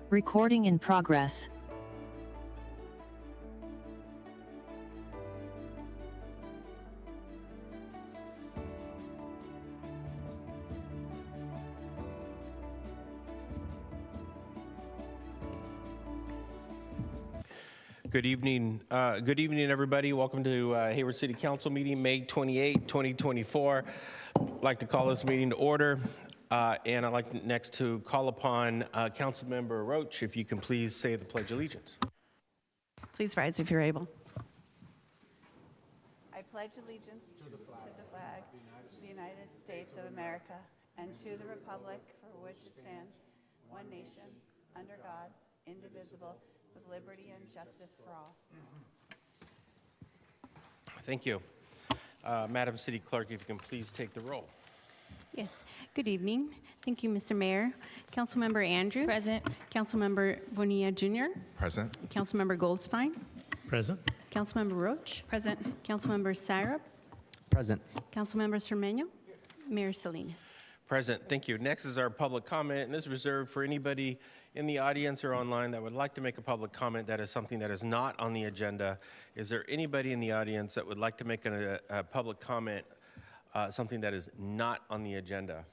Recording in progress. Good evening, everybody. Welcome to Hayward City Council meeting, May 28, 2024. I'd like to call this meeting to order, and I'd like next to call upon Councilmember Roach, if you can please say the Pledge of Allegiance. Please rise if you're able. I pledge allegiance to the flag of the United States of America and to the republic for which it stands, one nation, under God, indivisible, with liberty and justice for all. Thank you. Madam City Clerk, if you can please take the roll. Yes. Good evening. Thank you, Mr. Mayor. Councilmember Andrews. Present. Councilmember Bonilla Jr. Present. Councilmember Goldstein. Present. Councilmember Roach. Present. Councilmember Syrup. Present. Councilmember Cermeño. Mayor Salinas. Present. Thank you. Next is our public comment, and this is reserved for anybody in the audience or online that would like to make a public comment that is something that is not on the agenda. Is there anybody in the audience that would like to make a public comment, something that is not on the agenda?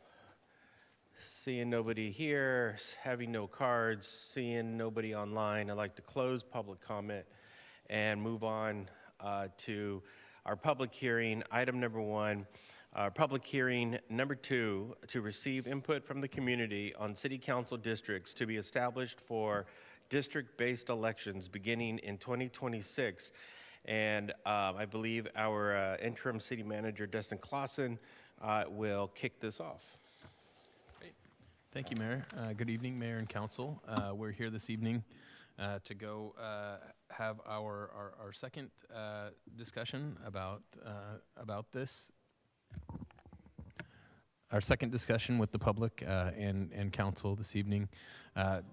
Seeing nobody here, having no cards, seeing nobody online, I'd like to close public comment and move on to our public hearing. Item number 1. Public hearing number 2, to receive input from the community on city council districts to be established for district-based elections beginning in 2026. And I believe our interim city manager, Dustin Clausen, will kick this off. Great. Thank you, Mayor. Good evening, Mayor and Council. We're here this evening to go have our second discussion about this. Our second discussion with the public and council this evening.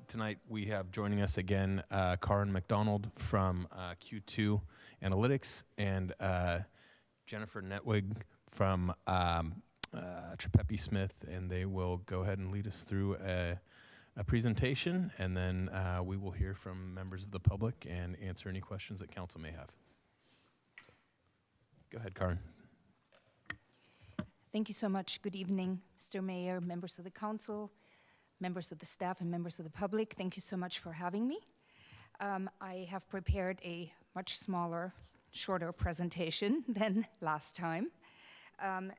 Tonight we have joining us again Karen McDonald from Q2 Analytics and Jennifer Netwig from Trepepe Smith, and they will go ahead and lead us through a presentation, and then we will hear from members of the public and answer any questions that council may have. Go ahead, Karen. Thank you so much. Good evening, Mr. Mayor, members of the council, members of the staff, and members of the public. Thank you so much for having me. I have prepared a much smaller, shorter presentation than last time.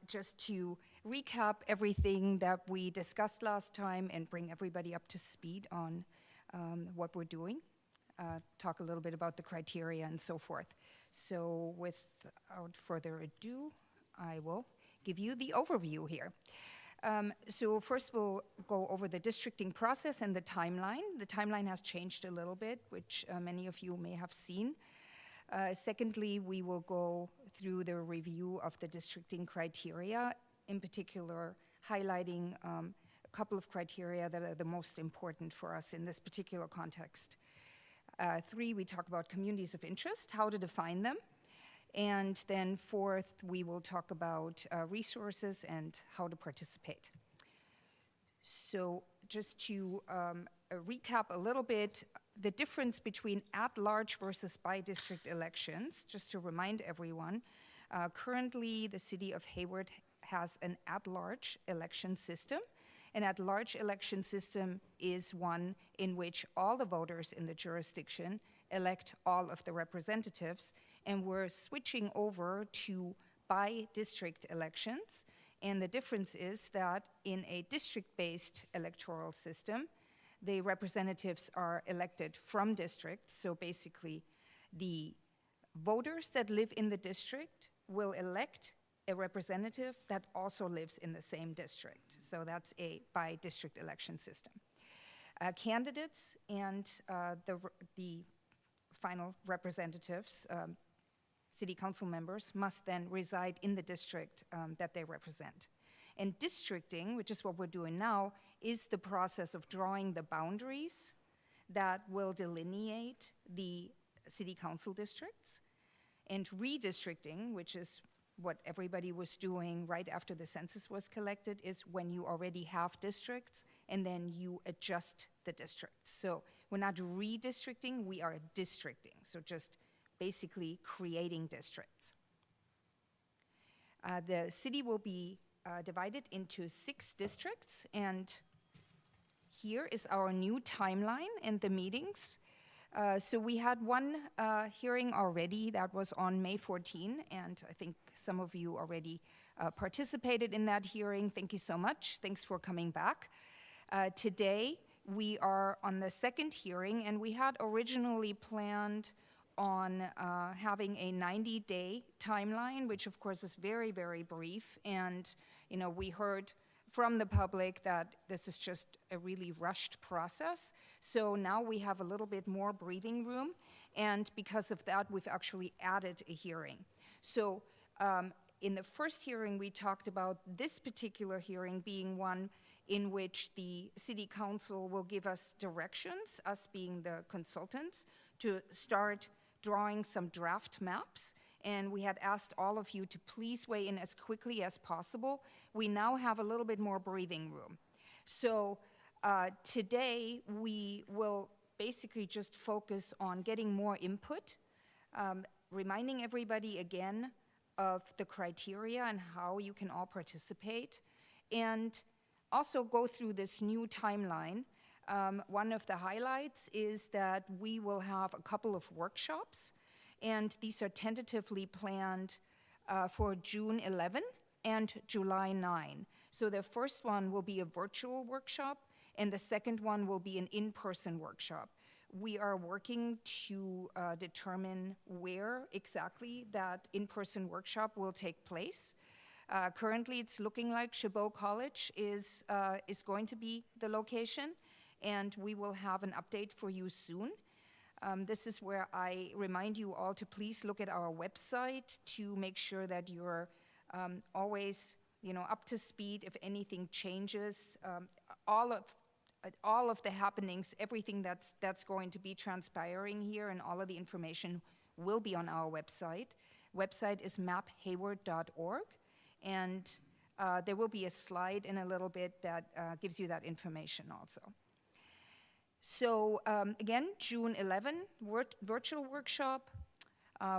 Just to recap everything that we discussed last time and bring everybody up to speed on what we're doing. Talk a little bit about the criteria and so forth. So without further ado, I will give you the overview here. So first we'll go over the districting process and the timeline. The timeline has changed a little bit, which many of you may have seen. Secondly, we will go through the review of the districting criteria, in particular highlighting a couple of criteria that are the most important for us in this particular context. 3, we talk about communities of interest, how to define them. And then 4th, we will talk about resources and how to participate. So just to recap a little bit, the difference between at-large versus by-district elections, just to remind everyone, currently the city of Hayward has an at-large election system. An at-large election system is one in which all the voters in the jurisdiction elect all of the representatives, and we're switching over to by-district elections. And the difference is that in a district-based electoral system, the representatives are elected from districts. So basically, the voters that live in the district will elect a representative that also lives in the same district. So that's a by-district election system. Candidates and the final representatives, city council members, must then reside in the district that they represent. And districting, which is what we're doing now, is the process of drawing the boundaries that will delineate the city council districts. And redistricting, which is what everybody was doing right after the census was collected, is when you already have districts and then you adjust the districts. So we're not redistricting, we are districting. So just basically creating districts. The city will be divided into 6 districts, and here is our new timeline and the meetings. So we had one hearing already that was on May 14, and I think some of you already participated in that hearing. Thank you so much. Thanks for coming back. Today, we are on the second hearing, and we had originally planned on having a 90-day timeline, which of course is very, very brief. And, you know, we heard from the public that this is just a really rushed process. So now we have a little bit more breathing room. And because of that, we've actually added a hearing. So in the first hearing, we talked about this particular hearing being one in which the city council will give us directions, us being the consultants, to start drawing some draft maps. And we had asked all of you to please weigh in as quickly as possible. We now have a little bit more breathing room. So today we will basically just focus on getting more input, reminding everybody again of the criteria and how you can all participate, and also go through this new timeline. One of the highlights is that we will have a couple of workshops, and these are tentatively planned for June 11 and July 9. So the first one will be a virtual workshop, and the second one will be an in-person workshop. We are working to determine where exactly that in-person workshop will take place. Currently, it's looking like Chabot College is going to be the location, and we will have an update for you soon. This is where I remind you all to please look at our website to make sure that you're always, up to speed if anything changes. All of the happenings, everything that's going to be transpiring here, and all of the information will be on our website. Website is maphayward.org, and there will be a slide in a little bit that gives you that information also. So again, June 11, virtual workshop.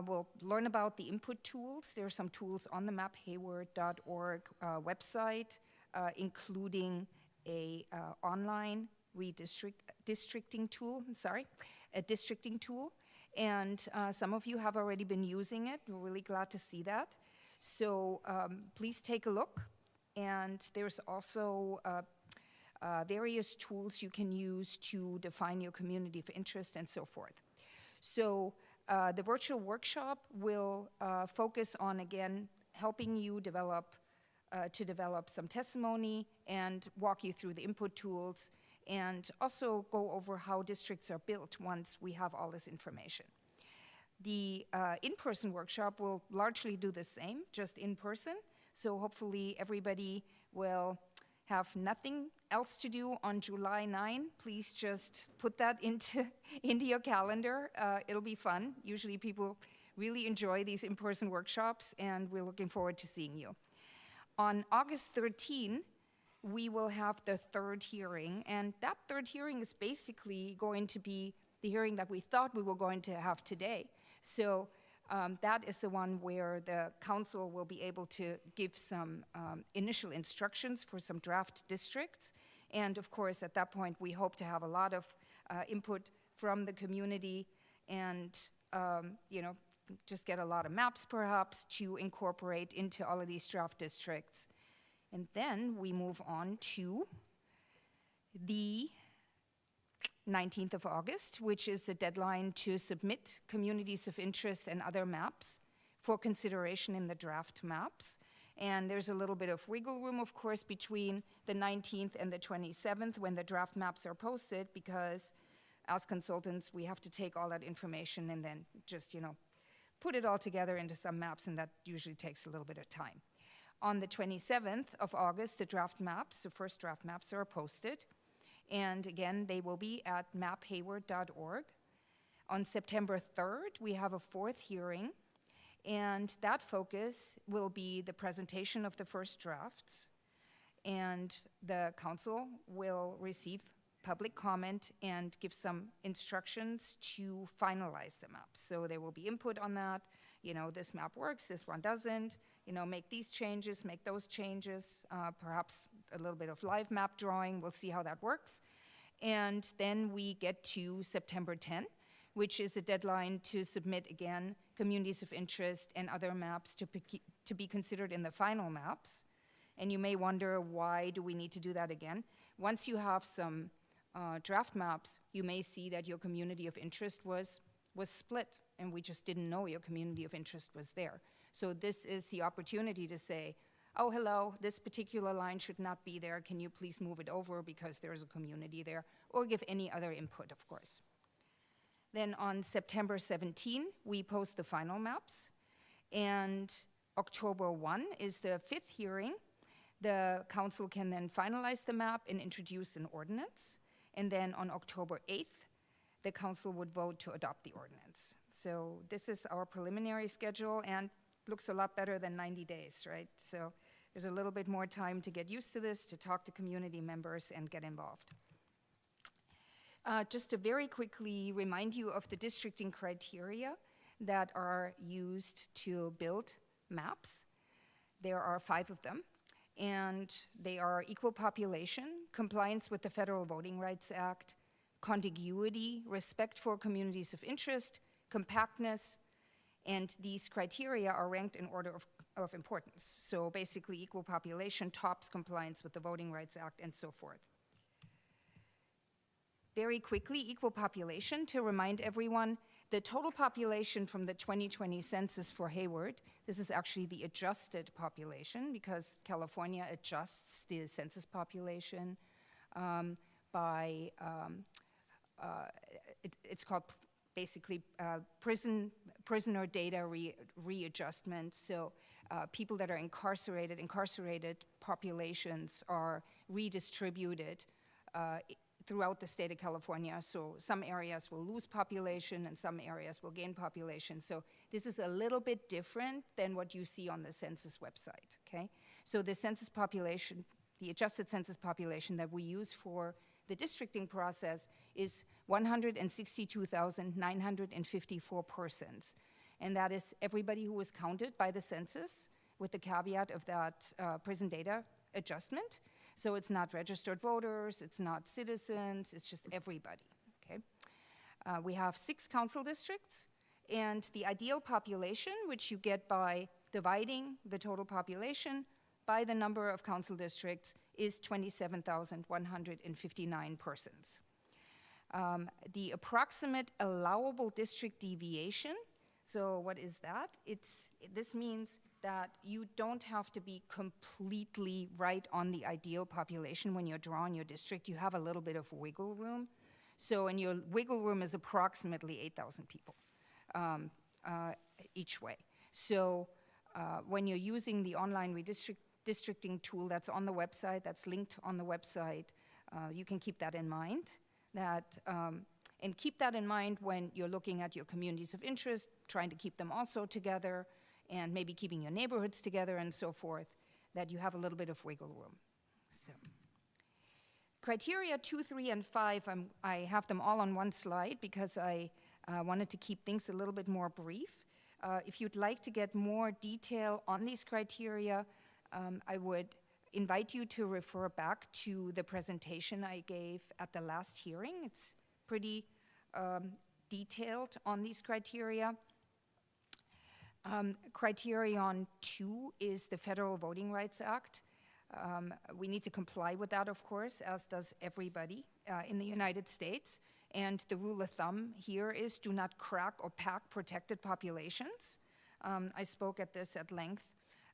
We'll learn about the input tools. There are some tools on the maphayward.org website, including a online districting tool, a districting tool. And some of you have already been using it. We're really glad to see that. So please take a look. And there's also various tools you can use to define your community of interest and so forth. So the virtual workshop will focus on, again, helping you develop some testimony and walk you through the input tools, and also go over how districts are built once we have all this information. The in-person workshop will largely do the same, just in person. So hopefully everybody will have nothing else to do on July 9. Please just put that into your calendar. It'll be fun. Usually people really enjoy these in-person workshops, and we're looking forward to seeing you. On August 13, we will have the third hearing, and that third hearing is basically going to be the hearing that we thought we were going to have today. So that is the one where the council will be able to give some initial instructions for some draft districts. And of course, at that point, we hope to have a lot of input from the community and, just get a lot of maps perhaps to incorporate into all of these draft districts. And then we move on to the 19th of August, which is the deadline to submit communities of interest and other maps for consideration in the draft maps. And there's a little bit of wiggle room, of course, between the 19th and the 27th when the draft maps are posted, because as consultants, we have to take all that information and then just, put it all together into some maps, and that usually takes a little bit of time. On the 27th of August, the first draft maps are posted. And again, they will be at maphayward.org. On September 3rd, we have a fourth hearing, and that focus will be the presentation of the first drafts, and the council will receive public comment and give some instructions to finalize the maps. So there will be input on that. You know, this map works, this one doesn't. You know, make these changes, make those changes, perhaps a little bit of live map drawing. We'll see how that works. And then we get to September 10, which is a deadline to submit, again, communities of interest and other maps to be considered in the final maps. And you may wonder, why do we need to do that again? Once you have some draft maps, you may see that your community of interest was split, and we just didn't know your community of interest was there. So this is the opportunity to say, oh, hello, this particular line should not be there. Can you please move it over because there's a community there? Or give any other input, of course. Then on September 17, we post the final maps. And October 1 is the 5th hearing. The council can then finalize the map and introduce an ordinance. And then on October 8th, the council would vote to adopt the ordinance. So this is our preliminary schedule, and looks a lot better than 90 days, right? So there's a little bit more time to get used to this, to talk to community members and get involved. Just to very quickly remind you of the districting criteria that are used to build maps. There are 5 of them, and they are equal population, compliance with the Federal Voting Rights Act, contiguity, respect for communities of interest, compactness, and these criteria are ranked in order of importance. So basically equal population, tops, compliance with the Voting Rights Act, and so forth. Very quickly, equal population, to remind everyone, the total population from the 2020 census for Hayward, this is actually the adjusted population because California adjusts the census population by, it's called basically prisoner data readjustment. So people that are incarcerated populations are redistributed throughout the state of California. So some areas will lose population and some areas will gain population. So this is a little bit different than what you see on the census website, okay? So the census population, the adjusted census population that we use for the districting process is 162,954 persons. And that is everybody who was counted by the census with the caveat of that prison data adjustment. So it's not registered voters, it's not citizens, it's just everybody, okay? We have 6 council districts, and the ideal population, which you get by dividing the total population by the number of council districts, is 27,159 persons. The approximate allowable district deviation, so what is that? This means that you don't have to be completely right on the ideal population when you're drawing your district. You have a little bit of wiggle room. So, and your wiggle room is approximately 8,000 people each way. So when you're using the online redistricting tool that's on the website, that's linked on the website, you can keep that in mind. And keep that in mind when you're looking at your communities of interest, trying to keep them also together, and maybe keeping your neighborhoods together and so forth, that you have a little bit of wiggle room. So, criteria 2, 3, and 5, I have them all on one slide because I wanted to keep things a little bit more brief. If you'd like to get more detail on these criteria, I would invite you to refer back to the presentation I gave at the last hearing. It's pretty detailed on these criteria. Criterion 2 is the Federal Voting Rights Act. We need to comply with that, of course, as does everybody in the United States. And the rule of thumb here is do not crack or pack protected populations. I spoke at this at length,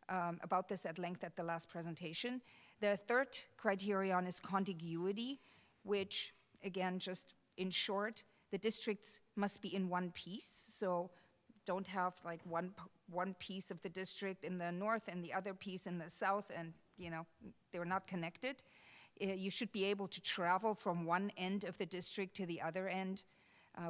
about this at length at the last presentation. The third criterion is contiguity, which, again, just in short, the districts must be in one piece. So don't have like one piece of the district in the north and the other piece in the south, and they're not connected. You should be able to travel from one end of the district to the other end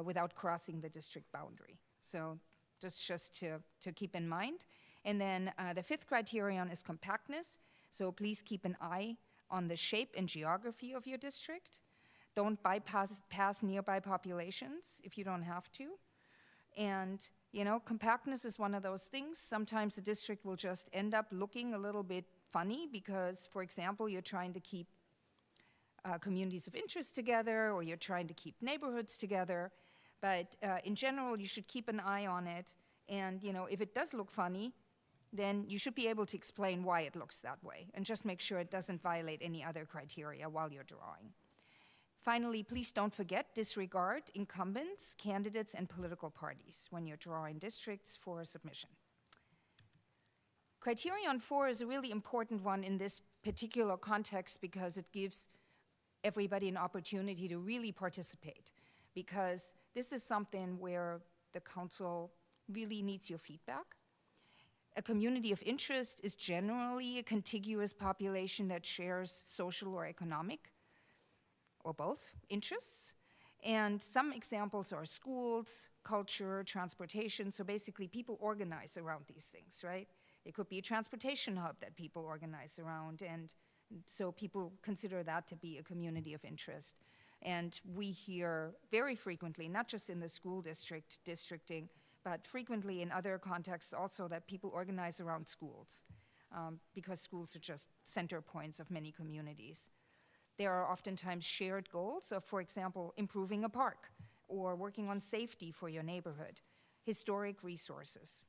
without crossing the district boundary. So just to keep in mind. And then the 5th criterion is compactness. So please keep an eye on the shape and geography of your district. Don't pass nearby populations if you don't have to. And, you know, compactness is one of those things. Sometimes a district will just end up looking a little bit funny because, for example, you're trying to keep communities of interest together, or you're trying to keep neighborhoods together. But in general, you should keep an eye on it. And, you know, if it does look funny, then you should be able to explain why it looks that way, and just make sure it doesn't violate any other criteria while you're drawing. Finally, please don't forget, disregard incumbents, candidates, and political parties when you're drawing districts for submission. Criterion 4 is a really important one in this particular context because it gives everybody an opportunity to really participate, because this is something where the council really needs your feedback. A community of interest is generally a contiguous population that shares social or economic, or both, interests. And some examples are schools, culture, transportation. So basically, people organize around these things, right? It could be a transportation hub that people organize around, and so people consider that to be a community of interest. And we hear very frequently, not just in the school districting, but frequently in other contexts also, that people organize around schools, because schools are just center points of many communities. There are oftentimes shared goals of, for example, improving a park or working on safety for your neighborhood, historic resources.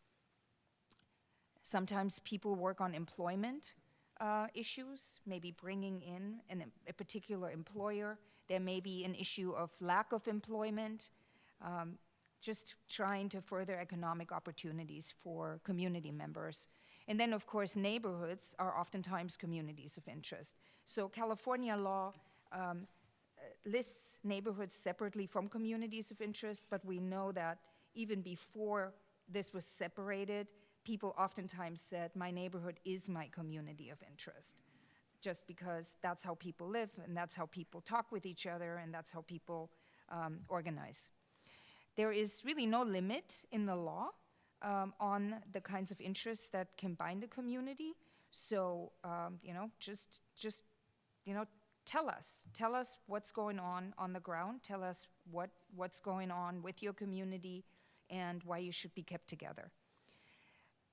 Sometimes people work on employment issues, maybe bringing in a particular employer. There may be an issue of lack of employment, just trying to further economic opportunities for community members. And then, of course, neighborhoods are oftentimes communities of interest. So California law lists neighborhoods separately from communities of interest, but we know that even before this was separated, people oftentimes said, my neighborhood is my community of interest, just because that's how people live, and that's how people talk with each other, and that's how people organize. There is really no limit in the law on the kinds of interests that can bind a community. So, you know, just you know, tell us what's going on the ground. Tell us what's going on with your community and why you should be kept together.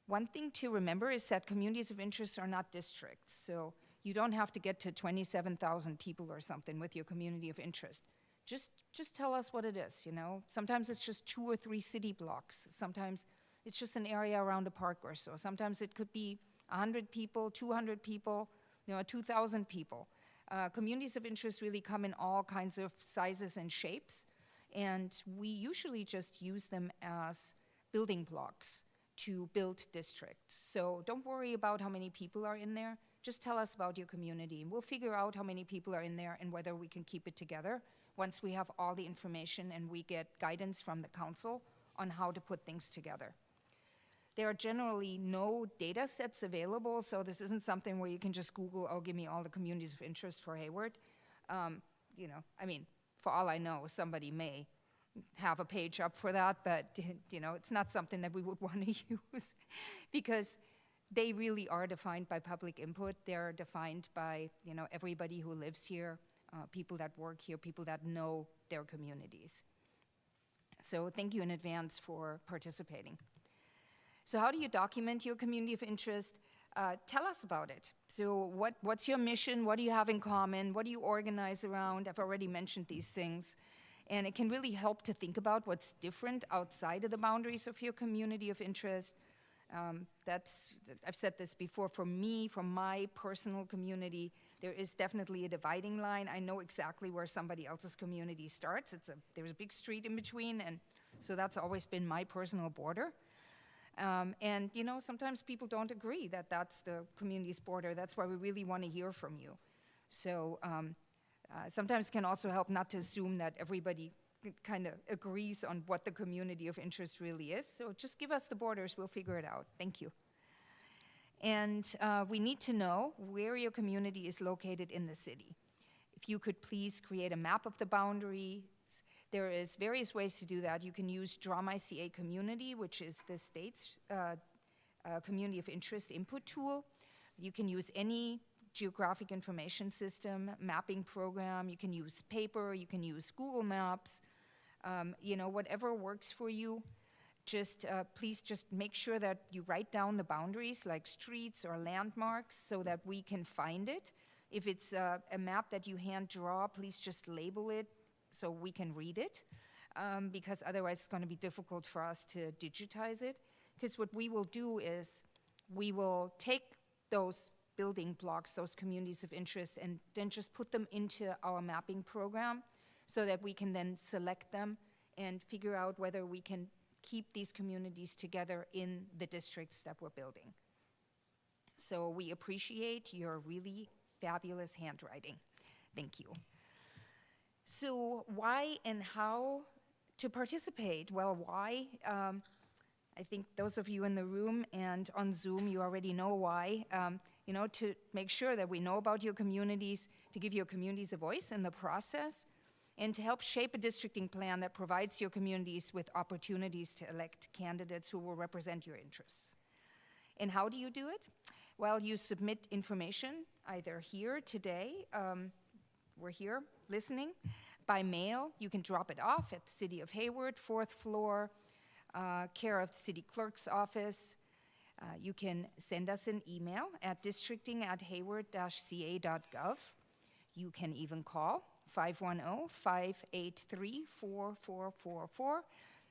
One thing to remember is that communities of interest are not districts. So you don't have to get to 27,000 people or something with your community of interest. Just tell us what it is, you know. Sometimes it's just 2 or 3 city blocks. Sometimes it's just an area around a park or so. Sometimes it could be 100 people, 200 people, you know, 2,000 people. Communities of interest really come in all kinds of sizes and shapes, and we usually just use them as building blocks to build districts. So don't worry about how many people are in there. Just tell us about your community, and we'll figure out how many people are in there and whether we can keep it together once we have all the information and we get guidance from the council on how to put things together. There are generally no data sets available, so this isn't something where you can just Google, oh, give me all the communities of interest for Hayward. You know, I mean, for all I know, somebody may have a page up for that, but, you know, it's not something that we would want to use because they really are defined by public input. They're defined by, you know, everybody who lives here, people that work here, people that know their communities. So thank you in advance for participating. So how do you document your community of interest? Tell us about it. So what's your mission? What do you have in common? What do you organize around? I've already mentioned these things. And it can really help to think about what's different outside of the boundaries of your community of interest. I've said this before, for me, from my personal community, there is definitely a dividing line. I know exactly where somebody else's community starts. There's a big street in between, and so that's always been my personal border. And, you know, sometimes people don't agree that that's the community's border. That's why we really want to hear from you. So sometimes it can also help not to assume that everybody kind of agrees on what the community of interest really is. So just give us the borders, we'll figure it out. Thank you. And we need to know where your community is located in the city. If you could please create a map of the boundaries. There is various ways to do that. You can use Draw My CA Community, which is the state's community of interest input tool. You can use any geographic information system, mapping program. You can use paper, you can use Google Maps, whatever works for you. Just please just make sure that you write down the boundaries like streets or landmarks so that we can find it. If it's a map that you hand draw, please just label it so we can read it, because otherwise it's going to be difficult for us to digitize it. Because what we will do is we will take those building blocks, those communities of interest, and then just put them into our mapping program so that we can then select them and figure out whether we can keep these communities together in the districts that we're building. So we appreciate your really fabulous handwriting. Thank you. So why and how to participate? Well, why? I think those of you in the room and on Zoom, you already know why. To make sure that we know about your communities, to give your communities a voice in the process, and to help shape a districting plan that provides your communities with opportunities to elect candidates who will represent your interests. And how do you do it? Well, you submit information either here today, we're here listening, by mail. You can drop it off at the City of Hayward, 4th floor, care of the City Clerk's office. You can send us an email at districting@hayward-ca.gov. You can even call 510-583-4444.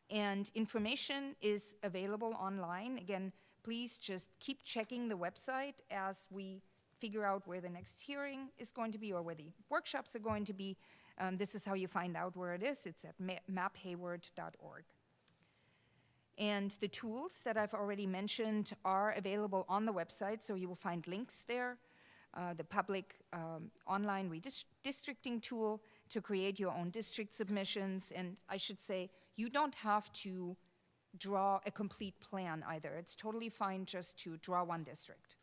And information is available online. Again, please just keep checking the website as we figure out where the next hearing is going to be or where the workshops are going to be. This is how you find out where it is. It's at maphayward.org. And the tools that I've already mentioned are available on the website, so you will find links there. The public online redistricting tool to create your own district submissions. And I should say, you don't have to draw a complete plan either. It's totally fine just to draw one district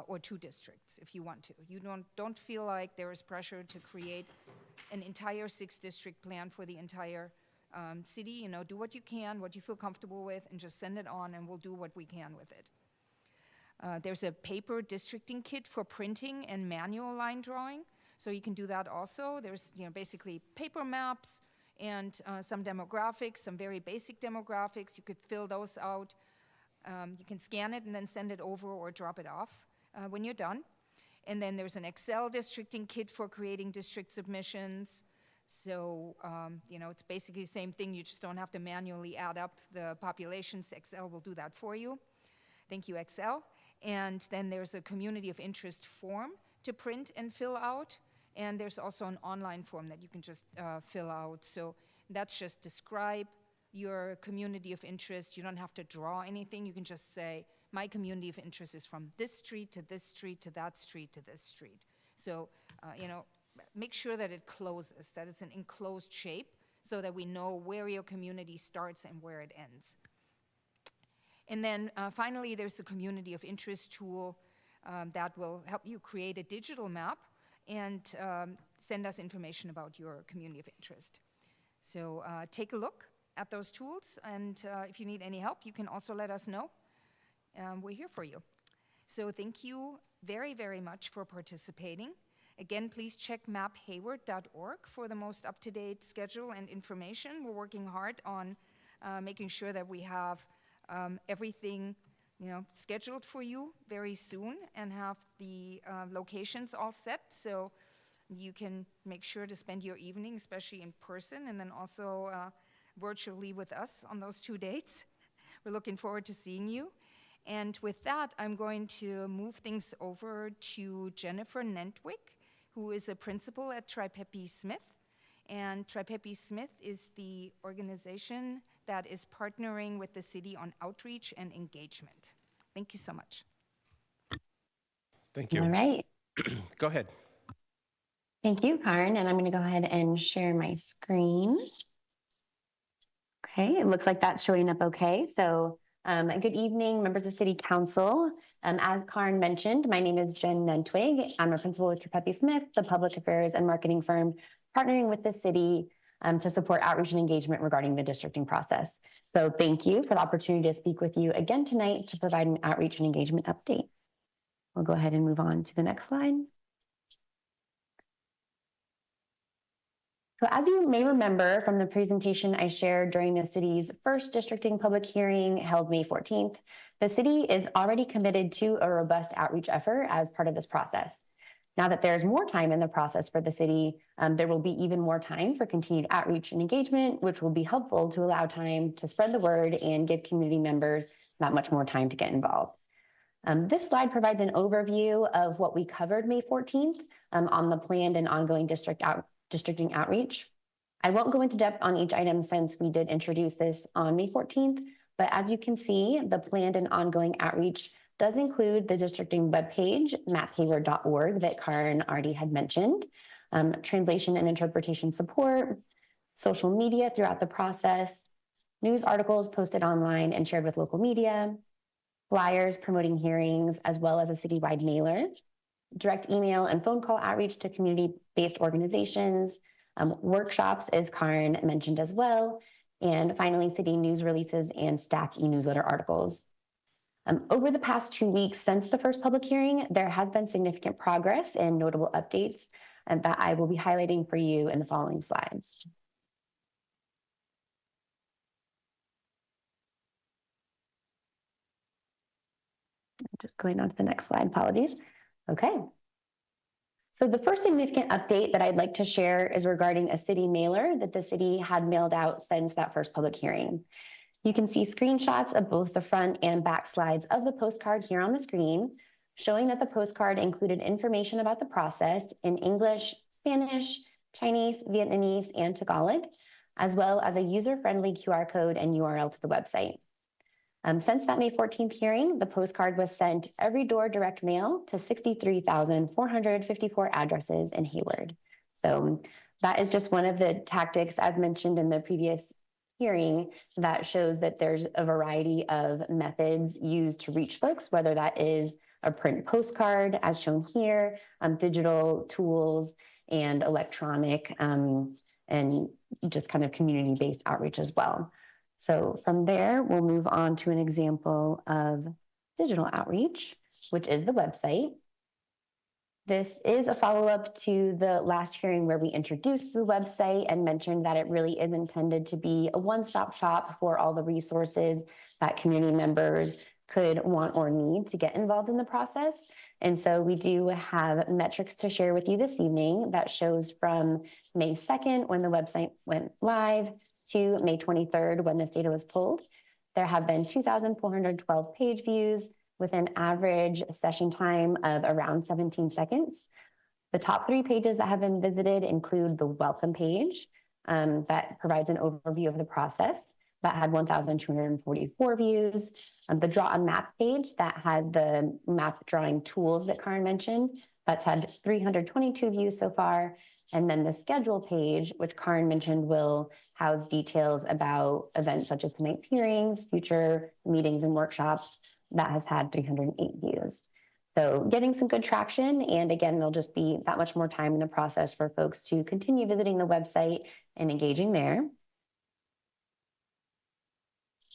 or 2 districts if you want to. You don't feel like there is pressure to create an entire 6-district plan for the entire city. Do what you can, what you feel comfortable with, and just send it on, and we'll do what we can with it. There's a paper districting kit for printing and manual line drawing, so you can do that also. There's basically paper maps and some demographics, some very basic demographics. You could fill those out. You can scan it and then send it over or drop it off when you're done. And then there's an Excel districting kit for creating district submissions. So, it's basically the same thing. You just don't have to manually add up the populations. Excel will do that for you. Thank you, Excel. And then there's a community of interest form to print and fill out. And there's also an online form that you can just fill out. So that's just describe your community of interest. You don't have to draw anything. You can just say, my community of interest is from this street to this street to that street to this street. So, make sure that it closes, that it's an enclosed shape so that we know where your community starts and where it ends. And then finally, there's the community of interest tool that will help you create a digital map and send us information about your community of interest. So take a look at those tools, and if you need any help, you can also let us know. We're here for you. So thank you very, very much for participating. Again, please check maphayward.org for the most up-to-date schedule and information. We're working hard on making sure that we have everything scheduled for you very soon and have the locations all set so you can make sure to spend your evening, especially in person, and then also virtually with us on those 2 dates. We're looking forward to seeing you. And with that, I'm going to move things over to Jennifer Nentwick, who is a principal at Tripepi Smith. And Tripepi Smith is the organization that is partnering with the city on outreach and engagement. Thank you so much. Thank you. All right. Go ahead. Thank you, Karen. And I'm going to go ahead and share my screen. Okay, it looks like that's showing up okay. So good evening, members of City Council. As Karen mentioned, my name is Jen Nentwig. I'm a principal with Tripepi Smith, the public affairs and marketing firm partnering with the city to support outreach and engagement regarding the districting process. So thank you for the opportunity to speak with you again tonight to provide an outreach and engagement update. We'll go ahead and move on to the next slide. So as you may remember from the presentation I shared during the city's first districting public hearing held May 14th, the city is already committed to a robust outreach effort as part of this process. Now that there's more time in the process for the city, there will be even more time for continued outreach and engagement, which will be helpful to allow time to spread the word and give community members that much more time to get involved. This slide provides an overview of what we covered May 14th on the planned and ongoing districting outreach. I won't go into depth on each item since we did introduce this on May 14th, but as you can see, the planned and ongoing outreach does include the districting webpage, maphayward.org, that Karen already had mentioned, translation and interpretation support, social media throughout the process, news articles posted online and shared with local media, flyers promoting hearings, as well as a citywide mailer, direct email and phone call outreach to community-based organizations, workshops, as Karen mentioned as well, and finally, city news releases and staff e-newsletter articles. Over the past 2 weeks since the first public hearing, there has been significant progress and notable updates that I will be highlighting for you in the following slides. Just going on to the next slide, apologies. Okay. So the first significant update that I'd like to share is regarding a city mailer that the city had mailed out since that first public hearing. You can see screenshots of both the front and back slides of the postcard here on the screen, showing that the postcard included information about the process in English, Spanish, Chinese, Vietnamese, and Tagalog, as well as a user-friendly QR code and URL to the website. Since that May 14th hearing, the postcard was sent every door direct mail to 63,454 addresses in Hayward. So that is just one of the tactics, as mentioned in the previous hearing, that shows that there's a variety of methods used to reach folks, whether that is a print postcard, as shown here, digital tools, and electronic, and just kind of community-based outreach as well. So from there, we'll move on to an example of digital outreach, which is the website. This is a follow-up to the last hearing where we introduced the website and mentioned that it really is intended to be a one-stop shop for all the resources that community members could want or need to get involved in the process. And so we do have metrics to share with you this evening that shows from May 2nd, when the website went live, to May 23rd, when this data was pulled. There have been 2,412 page views with an average session time of around 17 seconds. The top 3 pages that have been visited include the welcome page that provides an overview of the process that had 1,244 views. The draw a map page that has the map drawing tools that Karen mentioned, that's had 322 views so far. And then the schedule page, which Karen mentioned, will house details about events such as tonight's hearings, future meetings and workshops, that has had 308 views. So getting some good traction. And again, there'll just be that much more time in the process for folks to continue visiting the website and engaging there.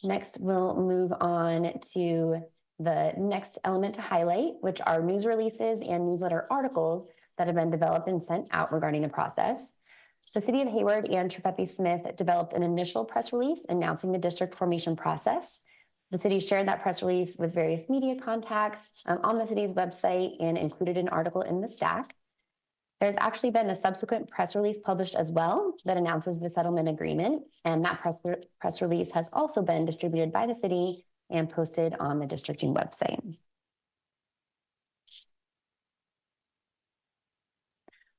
Next, we'll move on to the next element to highlight, which are news releases and newsletter articles that have been developed and sent out regarding the process. The City of Hayward and Tripeppi Smith developed an initial press release announcing the district formation process. The city shared that press release with various media contacts on the city's website and included an article in the stack. There's actually been a subsequent press release published as well that announces the settlement agreement, and that press release has also been distributed by the city and posted on the districting website.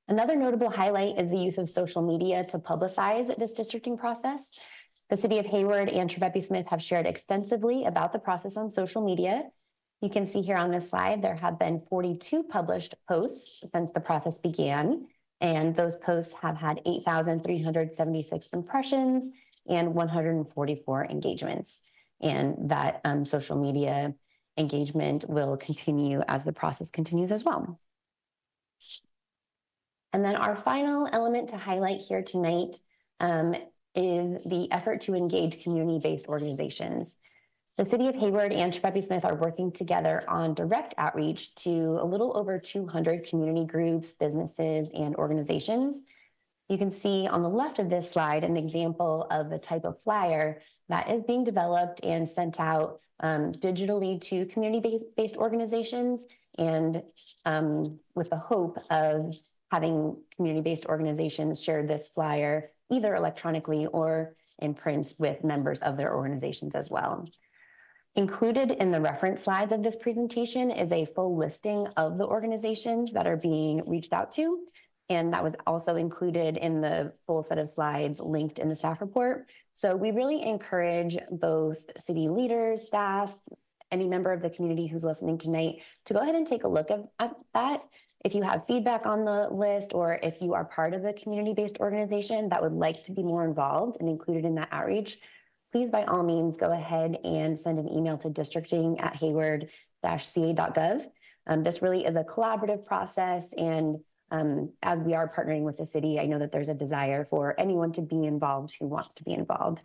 Another notable highlight is the use of social media to publicize this districting process. The City of Hayward and Tripeppi Smith have shared extensively about the process on social media. You can see here on this slide, there have been 42 published posts since the process began, and those posts have had 8,376 impressions and 144 engagements. And that social media engagement will continue as the process continues as well. And then our final element to highlight here tonight is the effort to engage community-based organizations. The City of Hayward and Tripeppi Smith are working together on direct outreach to a little over 200 community groups, businesses, and organizations. You can see on the left of this slide an example of the type of flyer that is being developed and sent out digitally to community-based organizations, and with the hope of having community-based organizations share this flyer either electronically or in print with members of their organizations as well. Included in the reference slides of this presentation is a full listing of the organizations that are being reached out to, and that was also included in the full set of slides linked in the staff report. So we really encourage both city leaders, staff, any member of the community who's listening tonight to go ahead and take a look at that. If you have feedback on the list, or if you are part of a community-based organization that would like to be more involved and included in that outreach, please by all means go ahead and send an email to districting@hayward-ca.gov. This really is a collaborative process, and as we are partnering with the city, I know that there's a desire for anyone to be involved who wants to be involved.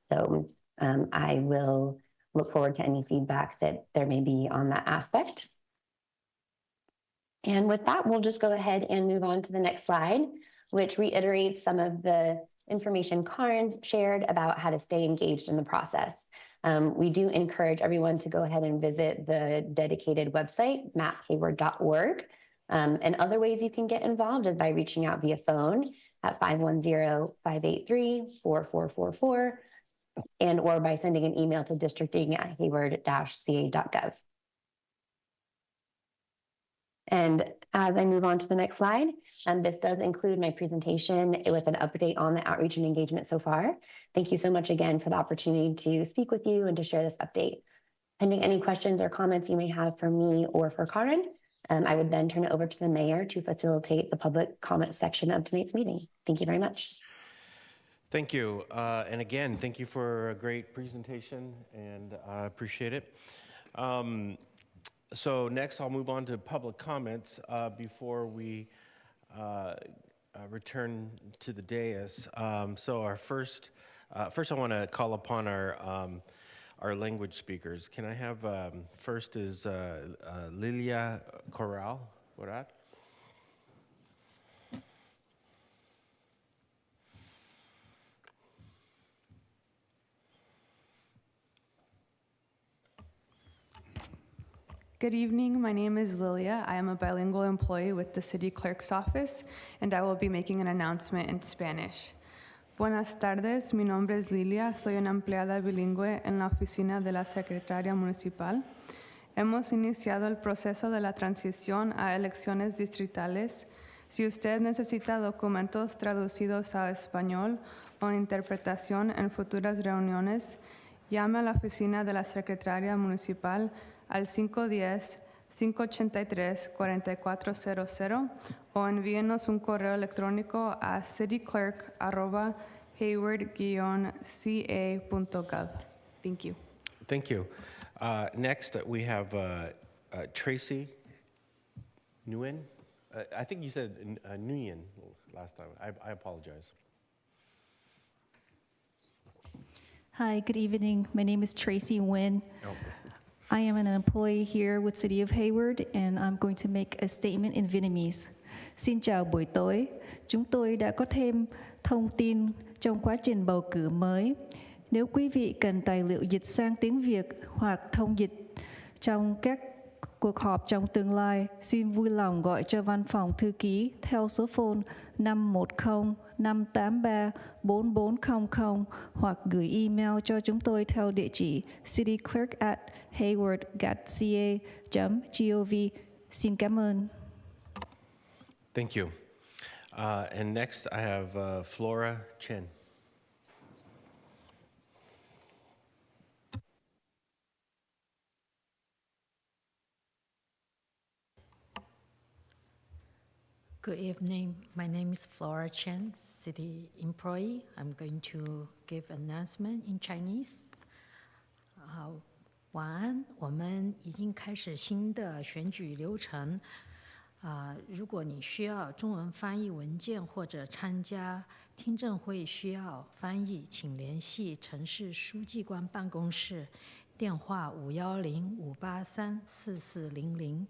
So I will look forward to any feedback that there may be on that aspect. And with that, we'll just go ahead and move on to the next slide, which reiterates some of the information Karen shared about how to stay engaged in the process. We do encourage everyone to go ahead and visit the dedicated website, maphayward.org. And other ways you can get involved is by reaching out via phone at 510-583-4444, and or by sending an email to districting@hayward-ca.gov. And as I move on to the next slide, this does include my presentation with an update on the outreach and engagement so far. Thank you so much again for the opportunity to speak with you and to share this update. Pending any questions or comments you may have for me or for Karen, I would then turn it over to the mayor to facilitate the public comment section of tonight's meeting. Thank you very much. Thank you. And again, thank you for a great presentation, and I appreciate it. So next, I'll move on to public comments before we return to the dais. So our first I want to call upon our language speakers. Can I have first is Lilia Corral? Good evening, my name is Lilia. I am a bilingual employee with the City Clerk's Office, and I will be making an announcement in Spanish. Buenas tardes, mi nombre es Lilia, soy una empleada bilingüe en la oficina de la Secretaria Municipal. Hemos iniciado el proceso de la transición a elecciones distritales. Si usted necesita documentos traducidos a español o interpretación en futuras reuniones, llame a la oficina de la Secretaria Municipal al 510-583-4400 o envíenos un correo electrónico a cityclerk@hayward-ca.gov. Thank you. Thank you. Next, we have Tracy Nguyen. I think you said Nguyen last time. I apologize. Hi, good evening. My name is Tracy Nguyen. Oh. I am an employee here with City of Hayward, and I'm going to make a statement in Vietnamese. Xin chào buổi tối. Chúng tôi đã có thêm thông tin trong quá trình bầu cử mới. Nếu quý vị cần tài liệu dịch sang tiếng Việt hoặc thông dịch trong các cuộc họp trong tương lai, xin vui lòng gọi cho văn phòng thư ký theo số phone 510-583-4400 hoặc gửi email cho chúng tôi theo địa chỉ cityclerk@hayward.ca.gov. Xin cảm ơn. Thank you. And next, I have Flora Chen. Good evening. My name is Flora Chen, city employee. I'm going to give announcement in Chinese. 晚安，我们已经开始新的选举流程。如果你需要中文翻译文件或者参加听证会需要翻译，请联系城市书记官办公室，电话510-583-4400，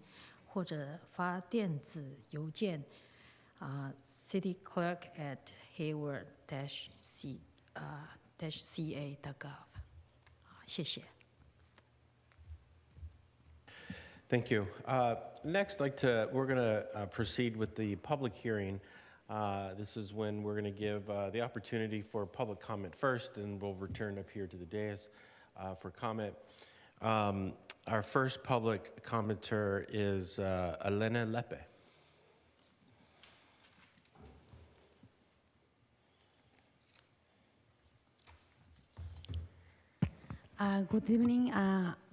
或者发电子邮件 cityclerk@hayward-ca.gov。谢谢。Thank you. Next, we're going to proceed with the public hearing. This is when we're going to give the opportunity for public comment first, and we'll return up here to the dais for comment. Our first public commenter is Elena Lepe. Good evening,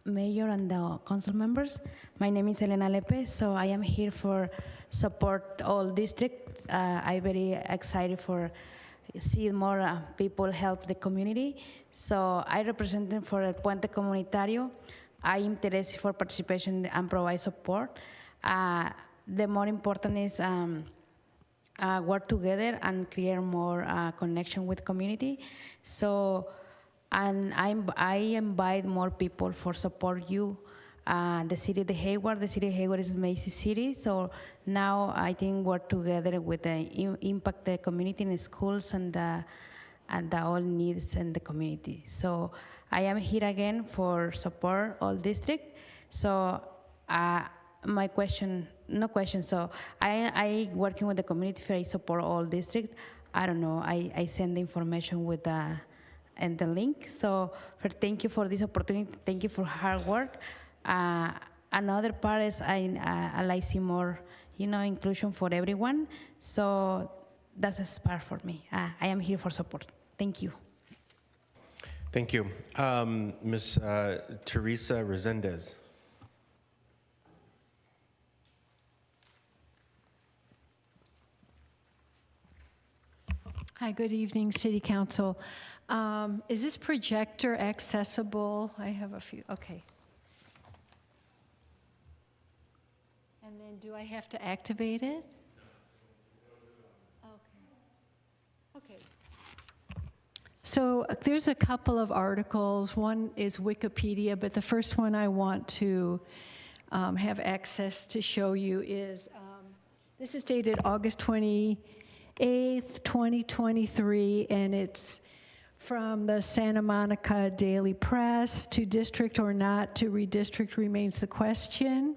Mayor and the council members. My name is Elena Lepe, so I am here for support all districts. I'm very excited for see more people help the community. So I represent for El Puente Comunitario. I am interested for participation and provide support. The more important is work together and create more connection with community. So. And I invite more people for support you. The city of Hayward. The city of Hayward is a Macy city, so now I think work together with the impact the community in the schools and the all needs in the community. So I am here again for support all district. So my question, no question. So I working with the community for support all district. I don't know. I send the information with the. And the link. So thank you for this opportunity. Thank you for hard work. Another part is I like see more, inclusion for everyone. So that's a part for me. I am here for support. Thank you. Thank you. Ms. Teresa Resendez. Hi, good evening, City Council. Is this projector accessible? I have a few, okay. And then do I have to activate it? Okay. So there's a couple of articles. One is Wikipedia, but the first one I want to have access to show you is, this is dated August 28th, 2023, and it's from the Santa Monica Daily Press. To district or not to redistrict remains the question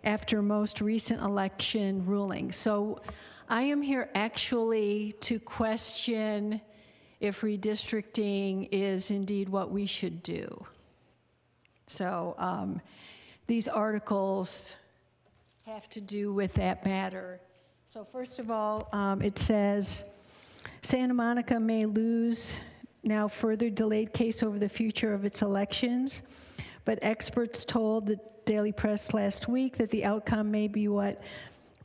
after most recent election ruling. So I am here actually to question if redistricting is indeed what we should do. So these articles have to do with that matter. So first of all, it says, Santa Monica may lose now further delayed case over the future of its elections, but experts told the Daily Press last week that the outcome may be what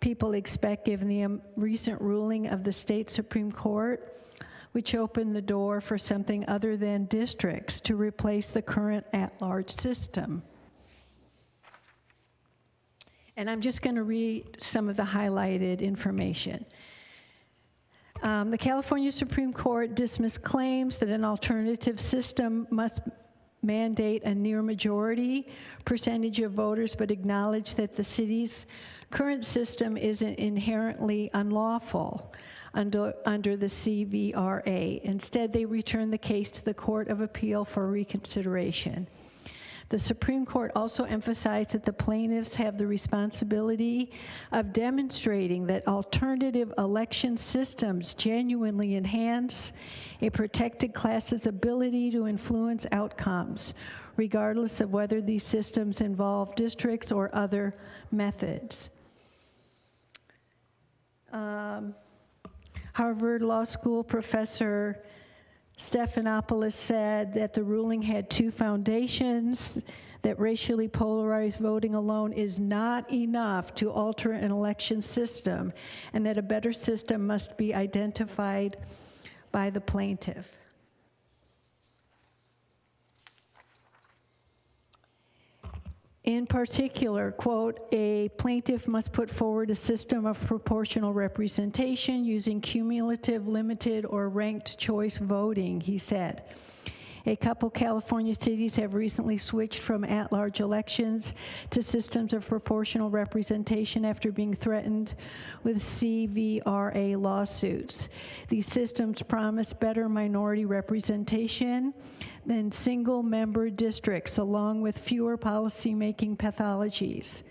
people expect given the recent ruling of the state Supreme Court, which opened the door for something other than districts to replace the current at-large system. And I'm just going to read some of the highlighted information. The California Supreme Court dismissed claims that an alternative system must mandate a near majority percentage of voters, but acknowledged that the city's current system isn't inherently unlawful under the CVRA. Instead, they returned the case to the Court of Appeal for reconsideration. The Supreme Court also emphasized that the plaintiffs have the responsibility of demonstrating that alternative election systems genuinely enhance a protected class's ability to influence outcomes, regardless of whether these systems involve districts or other methods. Harvard Law School professor Stephanopoulos said that the ruling had two foundations, that racially polarized voting alone is not enough to alter an election system, and that a better system must be identified by the plaintiff. In particular, quote, a plaintiff must put forward a system of proportional representation using cumulative, limited, or ranked choice voting, he said. A couple California cities have recently switched from at-large elections to systems of proportional representation after being threatened with CVRA lawsuits. These systems promise better minority representation than single-member districts, along with fewer policy-making pathologies.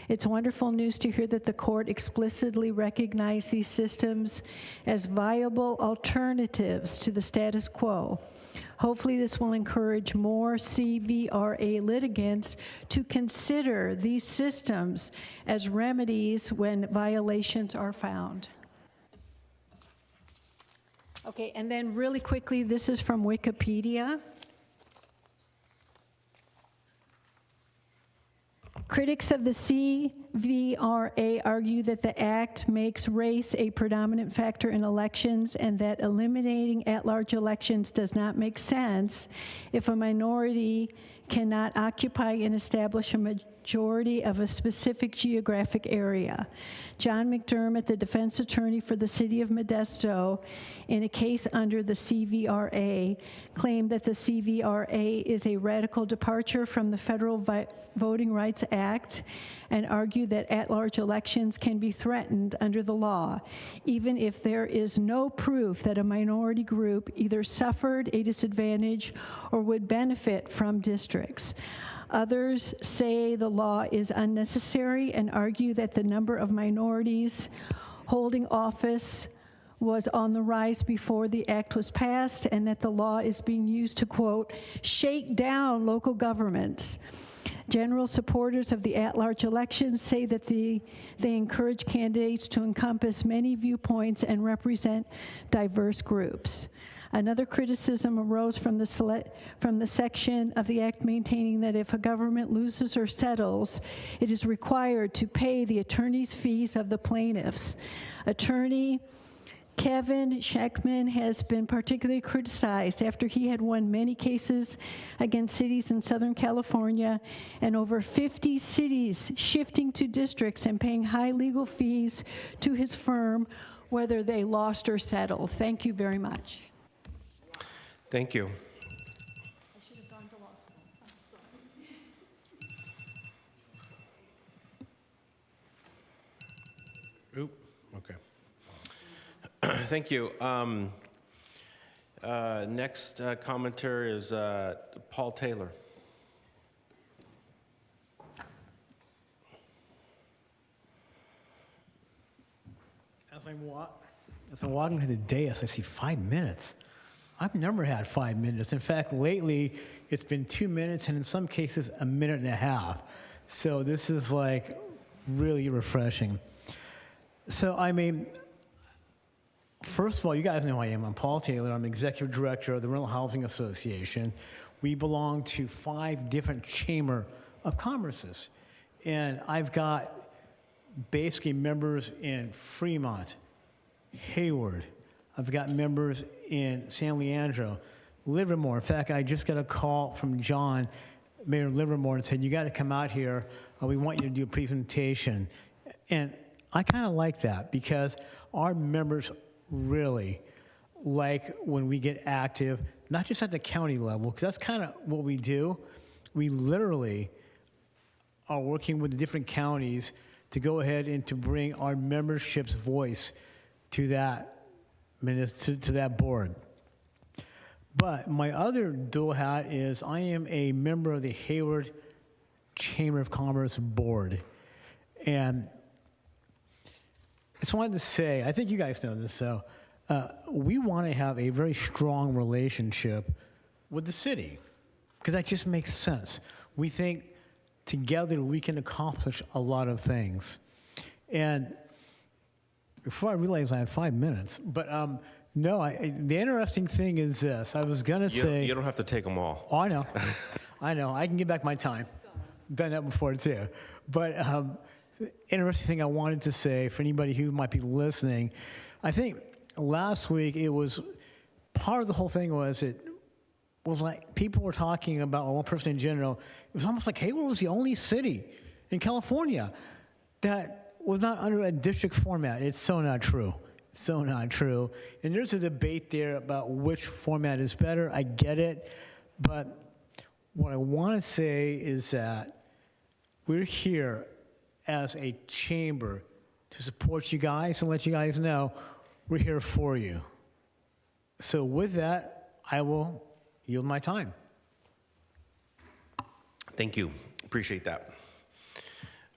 It's wonderful news to hear that the court explicitly recognized these systems as viable alternatives to the status quo. Hopefully this will encourage more CVRA litigants to consider these systems as remedies when violations are found. Okay, and then really quickly, this is from Wikipedia. Critics of the CVRA argue that the act makes race a predominant factor in elections and that eliminating at-large elections does not make sense if a minority cannot occupy and establish a majority of a specific geographic area. John McDermott, the defense attorney for the city of Modesto, in a case under the CVRA, claimed that the CVRA is a radical departure from the Federal Voting Rights Act and argued that at-large elections can be threatened under the law, even if there is no proof that a minority group either suffered a disadvantage or would benefit from districts. Others say the law is unnecessary and argue that the number of minorities holding office was on the rise before the act was passed and that the law is being used to, quote, shake down local governments. General supporters of the at-large elections say that they encourage candidates to encompass many viewpoints and represent diverse groups. Another criticism arose from the section of the act maintaining that if a government loses or settles, it is required to pay the attorney's fees of the plaintiffs. Attorney Kevin Scheckman has been particularly criticized after he had won many cases against cities in Southern California and over 50 cities shifting to districts and paying high legal fees to his firm, whether they lost or settled. Thank you very much. Thank you. I should have gone to law school. Oop, okay. Thank you. Next commenter is Paul Taylor. As I'm walking to the dais, I see 5 minutes. I've never had 5 minutes. In fact, lately, it's been 2 minutes, and in some cases, a minute and a half. So this is like really refreshing. So I mean, first of all, you guys know who I am. I'm Paul Taylor. I'm executive director of the Rental Housing Association. We belong to 5 different chamber of commerces. And I've got basically members in Fremont, Hayward. I've got members in San Leandro, Livermore. In fact, I just got a call from John, Mayor Livermore, and said, you got to come out here. We want you to do a presentation. And I kind of like that because our members really like when we get active, not just at the county level, because that's kind of what we do. We literally are working with the different counties to go ahead and to bring our membership's voice to that to that board. But my other dual hat is I am a member of the Hayward Chamber of Commerce Board. And I just wanted to say, I think you guys know this, so we want to have a very strong relationship with the city, because that just makes sense. We think together we can accomplish a lot of things. And before I realized I had 5 minutes, but no, the interesting thing is this. I was going to say... You don't have to take them all. Oh, I know. I know. I can get back my time. Done that before, too. But interesting thing I wanted to say for anybody who might be listening, I think last week it was... Part of the whole thing was it was like people were talking about, or one person in general, it was almost like Hayward was the only city in California that was not under a district format. It's so not true. So not true. And there's a debate there about which format is better. I get it. But what I want to say is that we're here as a chamber to support you guys and let you guys know we're here for you. So with that, I will yield my time. Thank you. Appreciate that.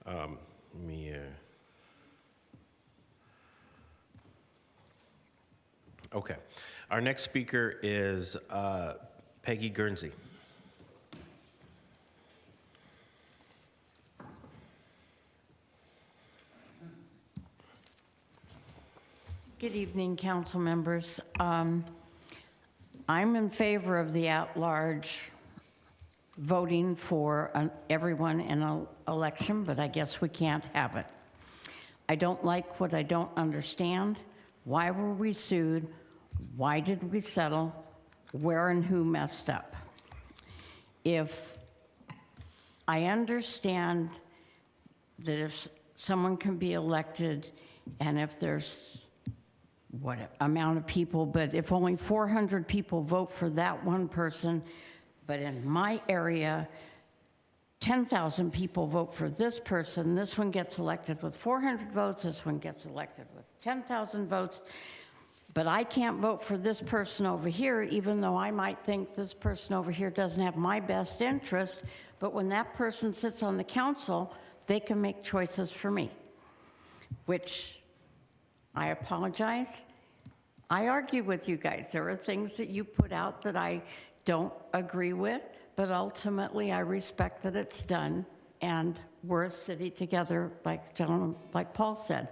Let me. Okay. Our next speaker is Peggy Guernsey. Good evening, council members. I'm in favor of the at-large voting for everyone in an election, but I guess we can't have it. I don't like what I don't understand. Why were we sued? Why did we settle? Where and who messed up? If I understand that if someone can be elected and if there's what amount of people, but if only 400 people vote for that one person, but in my area, 10,000 people vote for this person, this one gets elected with 400 votes, this one gets elected with 10,000 votes, but I can't vote for this person over here, even though I might think this person over here doesn't have my best interest, but when that person sits on the council, they can make choices for me, which I apologize. I argue with you guys. There are things that you put out that I don't agree with, but ultimately I respect that it's done, and we're a city together, like Paul said.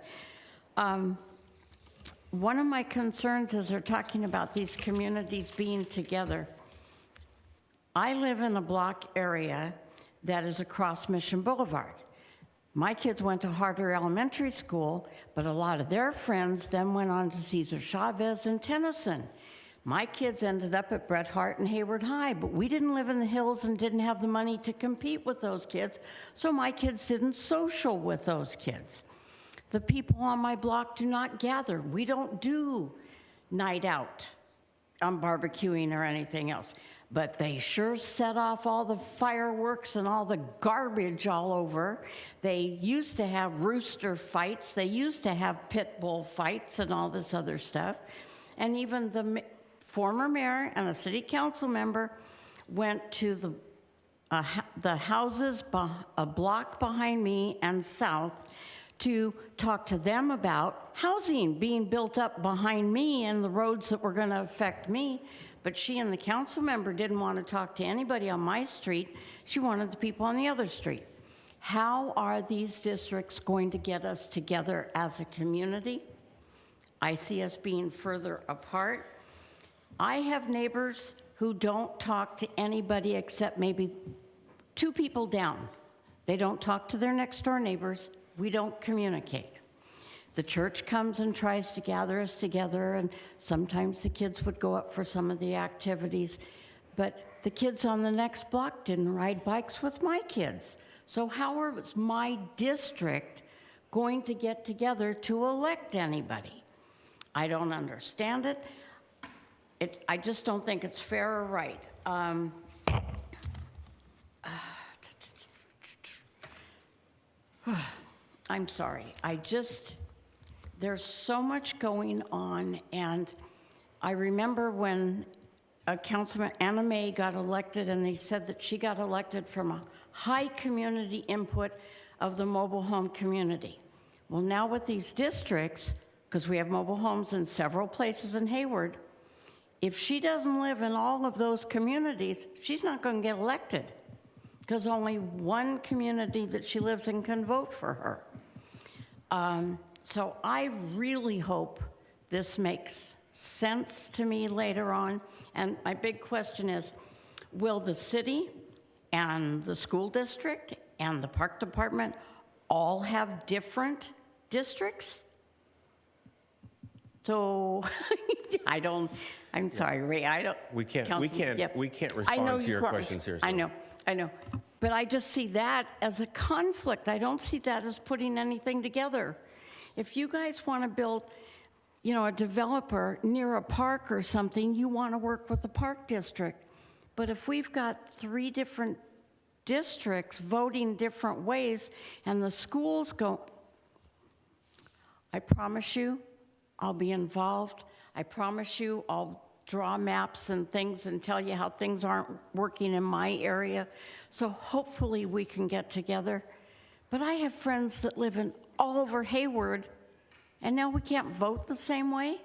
One of my concerns is they're talking about these communities being together. I live in a block area that is across Mission Boulevard. My kids went to Harder Elementary School, but a lot of their friends then went on to Cesar Chavez and Tennyson. My kids ended up at Bret Harte and Hayward High, but we didn't live in the hills and didn't have the money to compete with those kids, so my kids didn't social with those kids. The people on my block do not gather. We don't do night out on barbecuing or anything else. But they sure set off all the fireworks and all the garbage all over. They used to have rooster fights. They used to have pit bull fights and all this other stuff. And even the former mayor and a city council member went to the houses a block behind me and south to talk to them about housing being built up behind me and the roads that were going to affect me. But she and the council member didn't want to talk to anybody on my street. She wanted the people on the other street. How are these districts going to get us together as a community? I see us being further apart. I have neighbors who don't talk to anybody except maybe 2 people down. They don't talk to their next door neighbors. We don't communicate. The church comes and tries to gather us together, and sometimes the kids would go up for some of the activities, but the kids on the next block didn't ride bikes with my kids. So how is my district going to get together to elect anybody? I don't understand it. I just don't think it's fair or right. I'm sorry. There's so much going on, and I remember when Councilman Anna Mae got elected, and they said that she got elected from a high community input of the mobile home community. Well, now with these districts, because we have mobile homes in several places in Hayward, if she doesn't live in all of those communities, she's not going to get elected, because only one community that she lives in can vote for her. So I really hope this makes sense to me later on. And my big question is, will the city and the school district and the park department all have different districts? So I'm sorry, Ray, I don't. We can't respond to your questions here. I know. But I just see that as a conflict. I don't see that as putting anything together. If you guys want to build, a developer near a park or something, you want to work with the park district. But if we've got 3 different districts voting different ways and the schools go, I promise you, I'll be involved. I promise you, I'll draw maps and things and tell you how things aren't working in my area. So hopefully we can get together. But I have friends that live in all over Hayward, and now we can't vote the same way.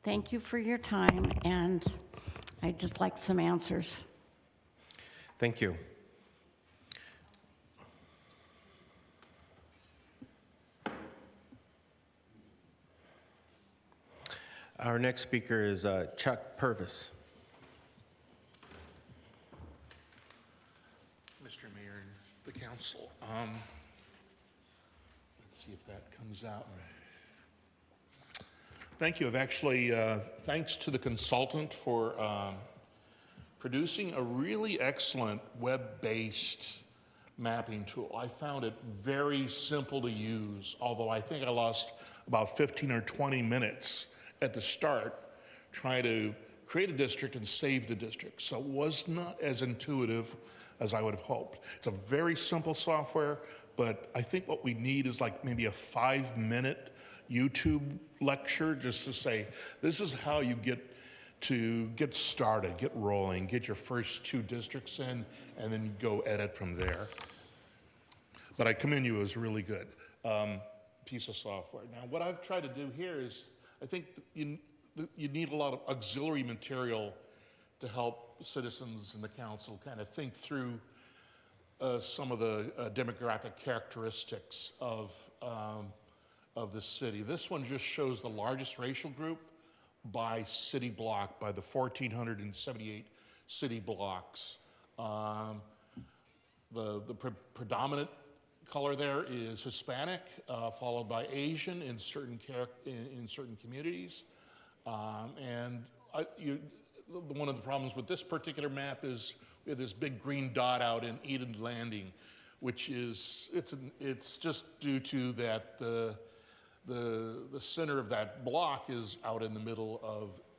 Thank you for your time, and I'd just like some answers. Thank you. Our next speaker is Chuck Purvis. Mr. Mayor and the council, let's see if that comes out. Thank you. I've actually, thanks to the consultant for producing a really excellent web-based mapping tool. I found it very simple to use, although I think I lost about 15 or 20 minutes at the start trying to create a district and save the district. So it was not as intuitive as I would have hoped. It's a very simple software, but I think what we need is like maybe a 5-minute YouTube lecture just to say, this is how you get started, get rolling, get your first 2 districts in, and then go edit from there. But I commend you, it was really good piece of software. Now, what I've tried to do here is, I think you need a lot of auxiliary material to help citizens and the council kind of think through some of the demographic characteristics of the city. This one just shows the largest racial group by city block, by the 1,478 city blocks. The predominant color there is Hispanic, followed by Asian in certain communities. One of the problems with this particular map is we have this big green dot out in Eden Landing, which is, it's just due to that the center of that block is out in the middle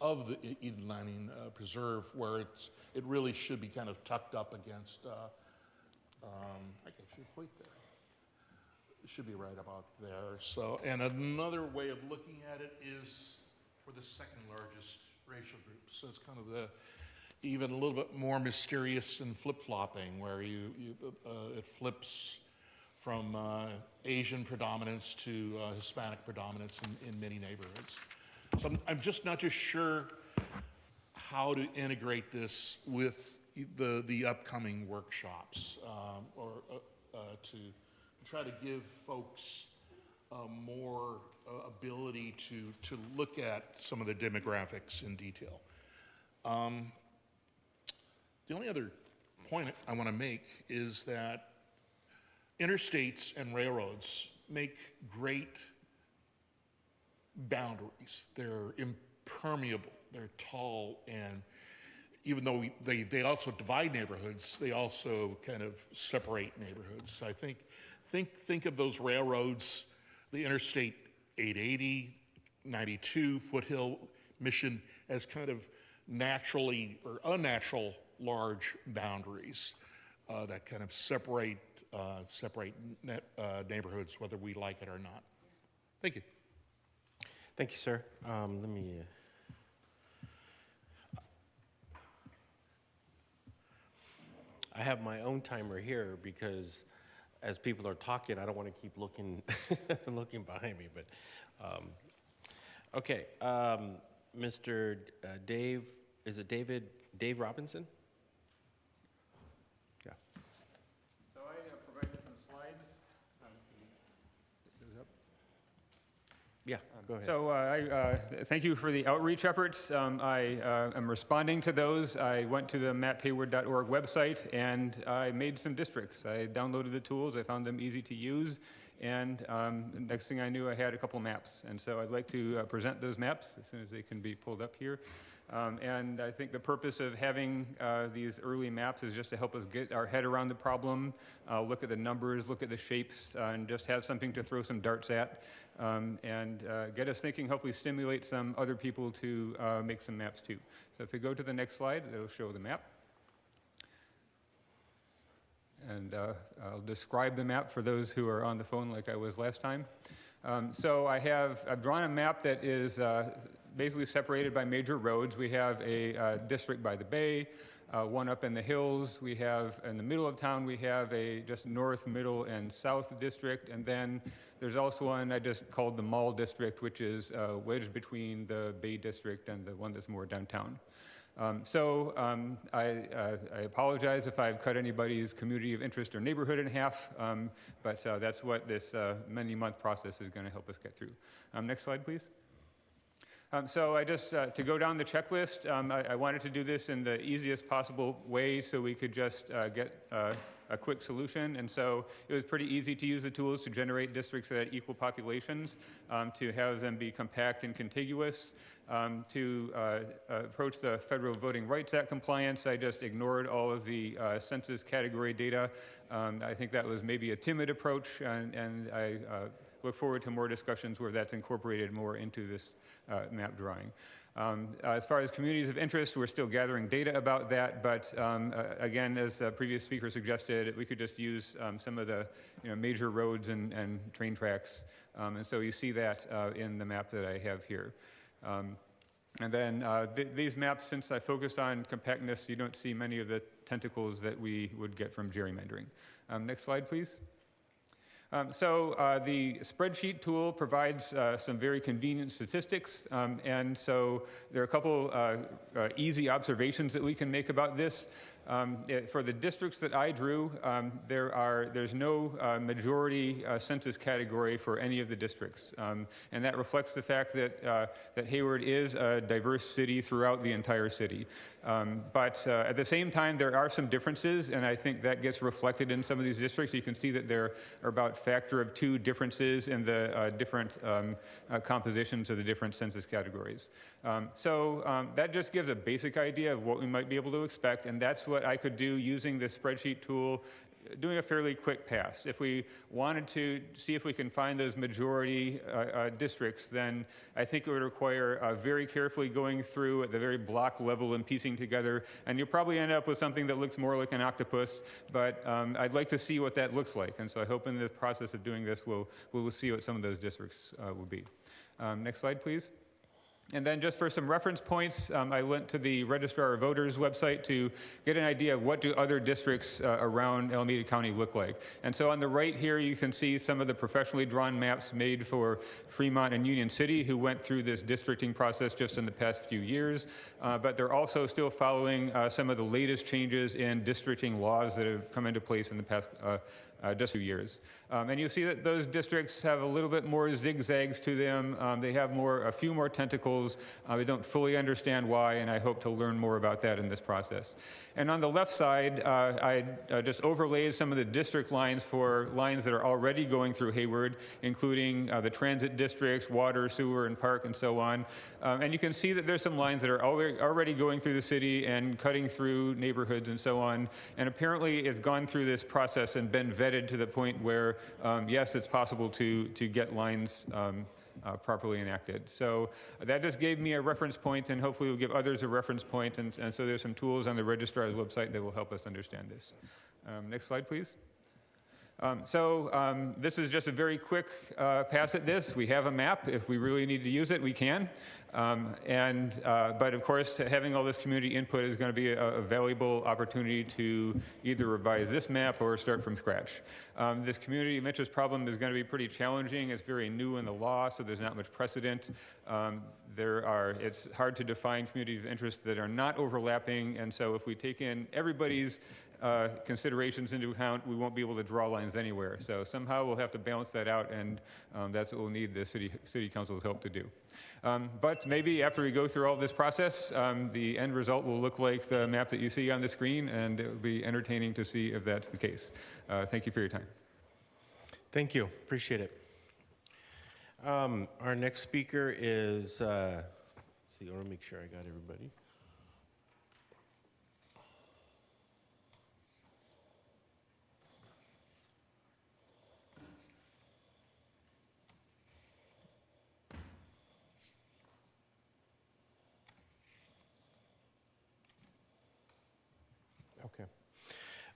of the Eden Landing Preserve, where it really should be kind of tucked up against, I can actually point there. It should be right about there. So, and another way of looking at it is for the second largest racial group. So it's kind of even a little bit more mysterious and flip-flopping, where it flips from Asian predominance to Hispanic predominance in many neighborhoods. So I'm just not just sure how to integrate this with the upcoming workshops, or to try to give folks more ability to look at some of the demographics in detail. The only other point I want to make is that interstates and railroads make great boundaries. They're impermeable, they're tall, and even though they also divide neighborhoods, they also kind of separate neighborhoods. So I think of those railroads, the Interstate 880, 92, Foothill, Mission, as kind of naturally or unnatural large boundaries that kind of separate neighborhoods, whether we like it or not. Thank you. Thank you, sir. Let me. I have my own timer here because as people are talking, I don't want to keep looking looking behind me. But okay, Mr. Dave, is it Dave Robinson? Yeah. So I provided some slides. Yeah, go ahead. So I thank you for the outreach efforts. I am responding to those. I went to the maphayward.org website and I made some districts. I downloaded the tools. I found them easy to use. And the next thing I knew, I had a couple maps. And so I'd like to present those maps as soon as they can be pulled up here. And I think the purpose of having these early maps is just to help us get our head around the problem, look at the numbers, look at the shapes, and just have something to throw some darts at, and get us thinking, hopefully stimulate some other people to make some maps too. So if we go to the next slide, it'll show the map. and I'll describe the map for those who are on the phone like I was last time. So I've drawn a map that is basically separated by major roads. We have a district by the bay, one up in the hills. We have in the middle of town, we have a just north, middle, and south district. And then there's also one I just called the Mall District, which is wedged between the Bay District and the one that's more downtown. I apologize if I've cut anybody's community of interest or neighborhood in half, but that's what this many-month process is going to help us get through. Next slide, please. So I just, to go down the checklist, I wanted to do this in the easiest possible way so we could just get a quick solution. And so it was pretty easy to use the tools to generate districts that had equal populations, to have them be compact and contiguous, to approach the Federal Voting Rights Act compliance. I just ignored all of the census category data. I think that was maybe a timid approach, and I look forward to more discussions where that's incorporated more into this map drawing. As far as communities of interest, we're still gathering data about that, but again, as a previous speaker suggested, we could just use some of the major roads and train tracks, and so you see that in the map that I have here. And then these maps, since I focused on compactness, you don't see many of the tentacles that we would get from gerrymandering. Next slide, please. The spreadsheet tool provides some very convenient statistics, and so there are a couple easy observations that we can make about this. For the districts that I drew, there's no majority census category for any of the districts, and that reflects the fact that Hayward is a diverse city throughout the entire city. But at the same time, there are some differences, and I think that gets reflected in some of these districts. You can see that there are about factor of 2 differences in the different compositions of the different census categories. That just gives a basic idea of what we might be able to expect, and that's what I could do using this spreadsheet tool, doing a fairly quick pass. If we wanted to see if we can find those majority districts, then I think it would require very carefully going through at the very block level and piecing together, and you'll probably end up with something that looks more like an octopus, but I'd like to see what that looks like, and so I hope in the process of doing this we'll see what some of those districts will be. Next slide, please. And then just for some reference points, I went to the Registrar of Voters website to get an idea of what do other districts around Alameda County look like. And so on the right here, you can see some of the professionally drawn maps made for Fremont and Union City, who went through this districting process just in the past few years. But they're also still following some of the latest changes in districting laws that have come into place in the past just a few years. And you see that those districts have a little bit more zigzags to them. They have a few more tentacles. I don't fully understand why, and I hope to learn more about that in this process. And on the left side, I just overlaid some of the district lines for lines that are already going through Hayward, including the transit districts, water, sewer, and park, and so on. And you can see that there's some lines that are already going through the city and cutting through neighborhoods and so on. And apparently it's gone through this process and been vetted to the point where, yes, it's possible to get lines properly enacted. So that just gave me a reference point, and hopefully will give others a reference point. And so there's some tools on the registrar's website that will help us understand this. Next slide, please. This is just a very quick pass at this. We have a map. If we really need to use it, we can. But of course, having all this community input is going to be a valuable opportunity to either revise this map or start from scratch. This community of interest problem is going to be pretty challenging. It's very new in the law, so there's not much precedent. It's hard to define communities of interest that are not overlapping, and so if we take in everybody's considerations into account, we won't be able to draw lines anywhere. So somehow we'll have to balance that out, and that's what we'll need the city council's help to do. But maybe after we go through all this process, the end result will look like the map that you see on the screen, and it will be entertaining to see if that's the case. Thank you for your time. Thank you. Appreciate it. Our next speaker is, I want to make sure I got everybody.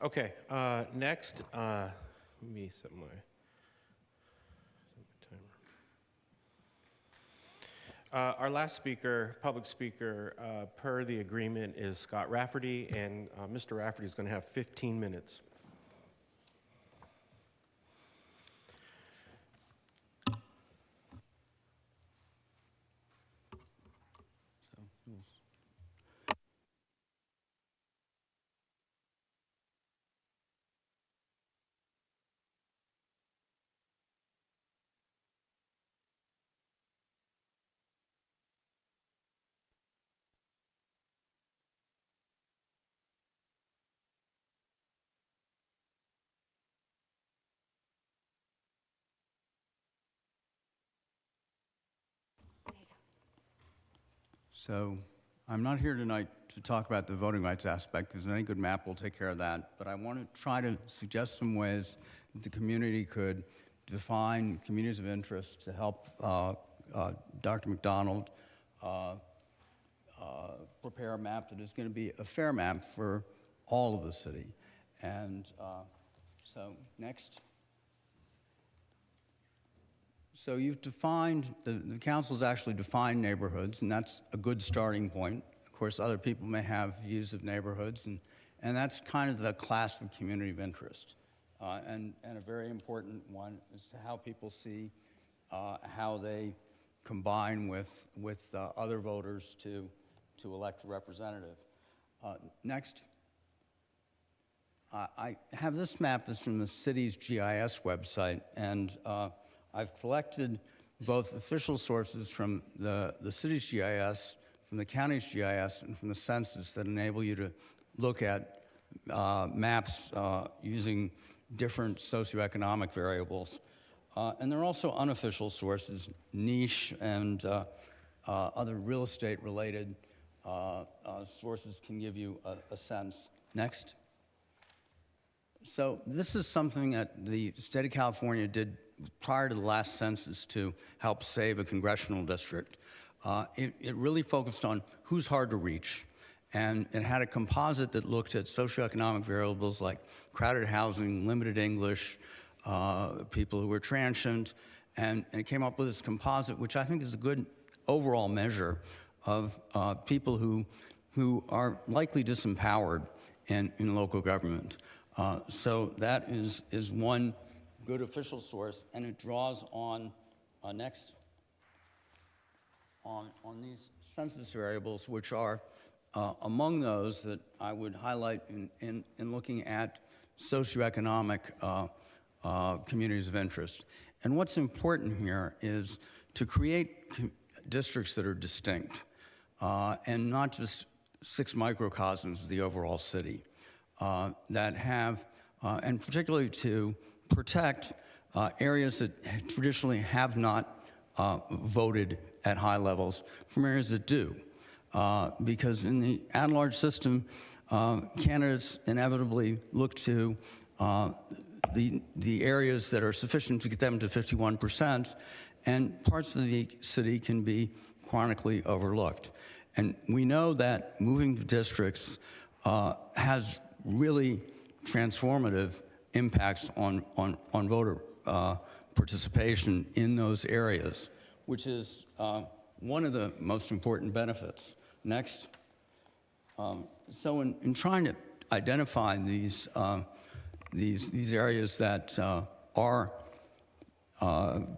Okay, next, let me set my timer. Our last speaker, public speaker, per the agreement is Scott Rafferty, and Mr. Rafferty is going to have 15 minutes. So I'm not here tonight to talk about the voting rights aspect, because any good map will take care of that. But I want to try to suggest some ways that the community could define communities of interest to help Dr. McDonald prepare a map that is going to be a fair map for all of the city. And so next. So you've defined, the council's actually defined neighborhoods, and that's a good starting point. Of course, other people may have views of neighborhoods, and that's kind of the class of community of interest. And a very important one as to how people see how they combine with other voters to elect a representative. Next. I have this map that's from the city's GIS website, and I've collected both official sources from the city's GIS, from the county's GIS, and from the census that enable you to look at maps using different socioeconomic variables. And there are also unofficial sources, niche and other real estate related sources can give you a sense. Next. So this is something that the state of California did prior to the last census to help save a congressional district. It really focused on who's hard to reach, and it had a composite that looked at socioeconomic variables like crowded housing, limited English, people who were transient, and it came up with this composite, which I think is a good overall measure of people who are likely disempowered in local government. So that is one good official source, and it draws on next on these census variables, which are among those that I would highlight in looking at socioeconomic communities of interest. And what's important here is to create districts that are distinct and not just 6 microcosms of the overall city. That have, and particularly to protect areas that traditionally have not voted at high levels from areas that do. Because in the at-large system, candidates inevitably look to the areas that are sufficient to get them to 51%, and parts of the city can be chronically overlooked. And we know that moving to districts has really transformative impacts on voter participation in those areas, which is one of the most important benefits. Next. So in trying to identify these areas that are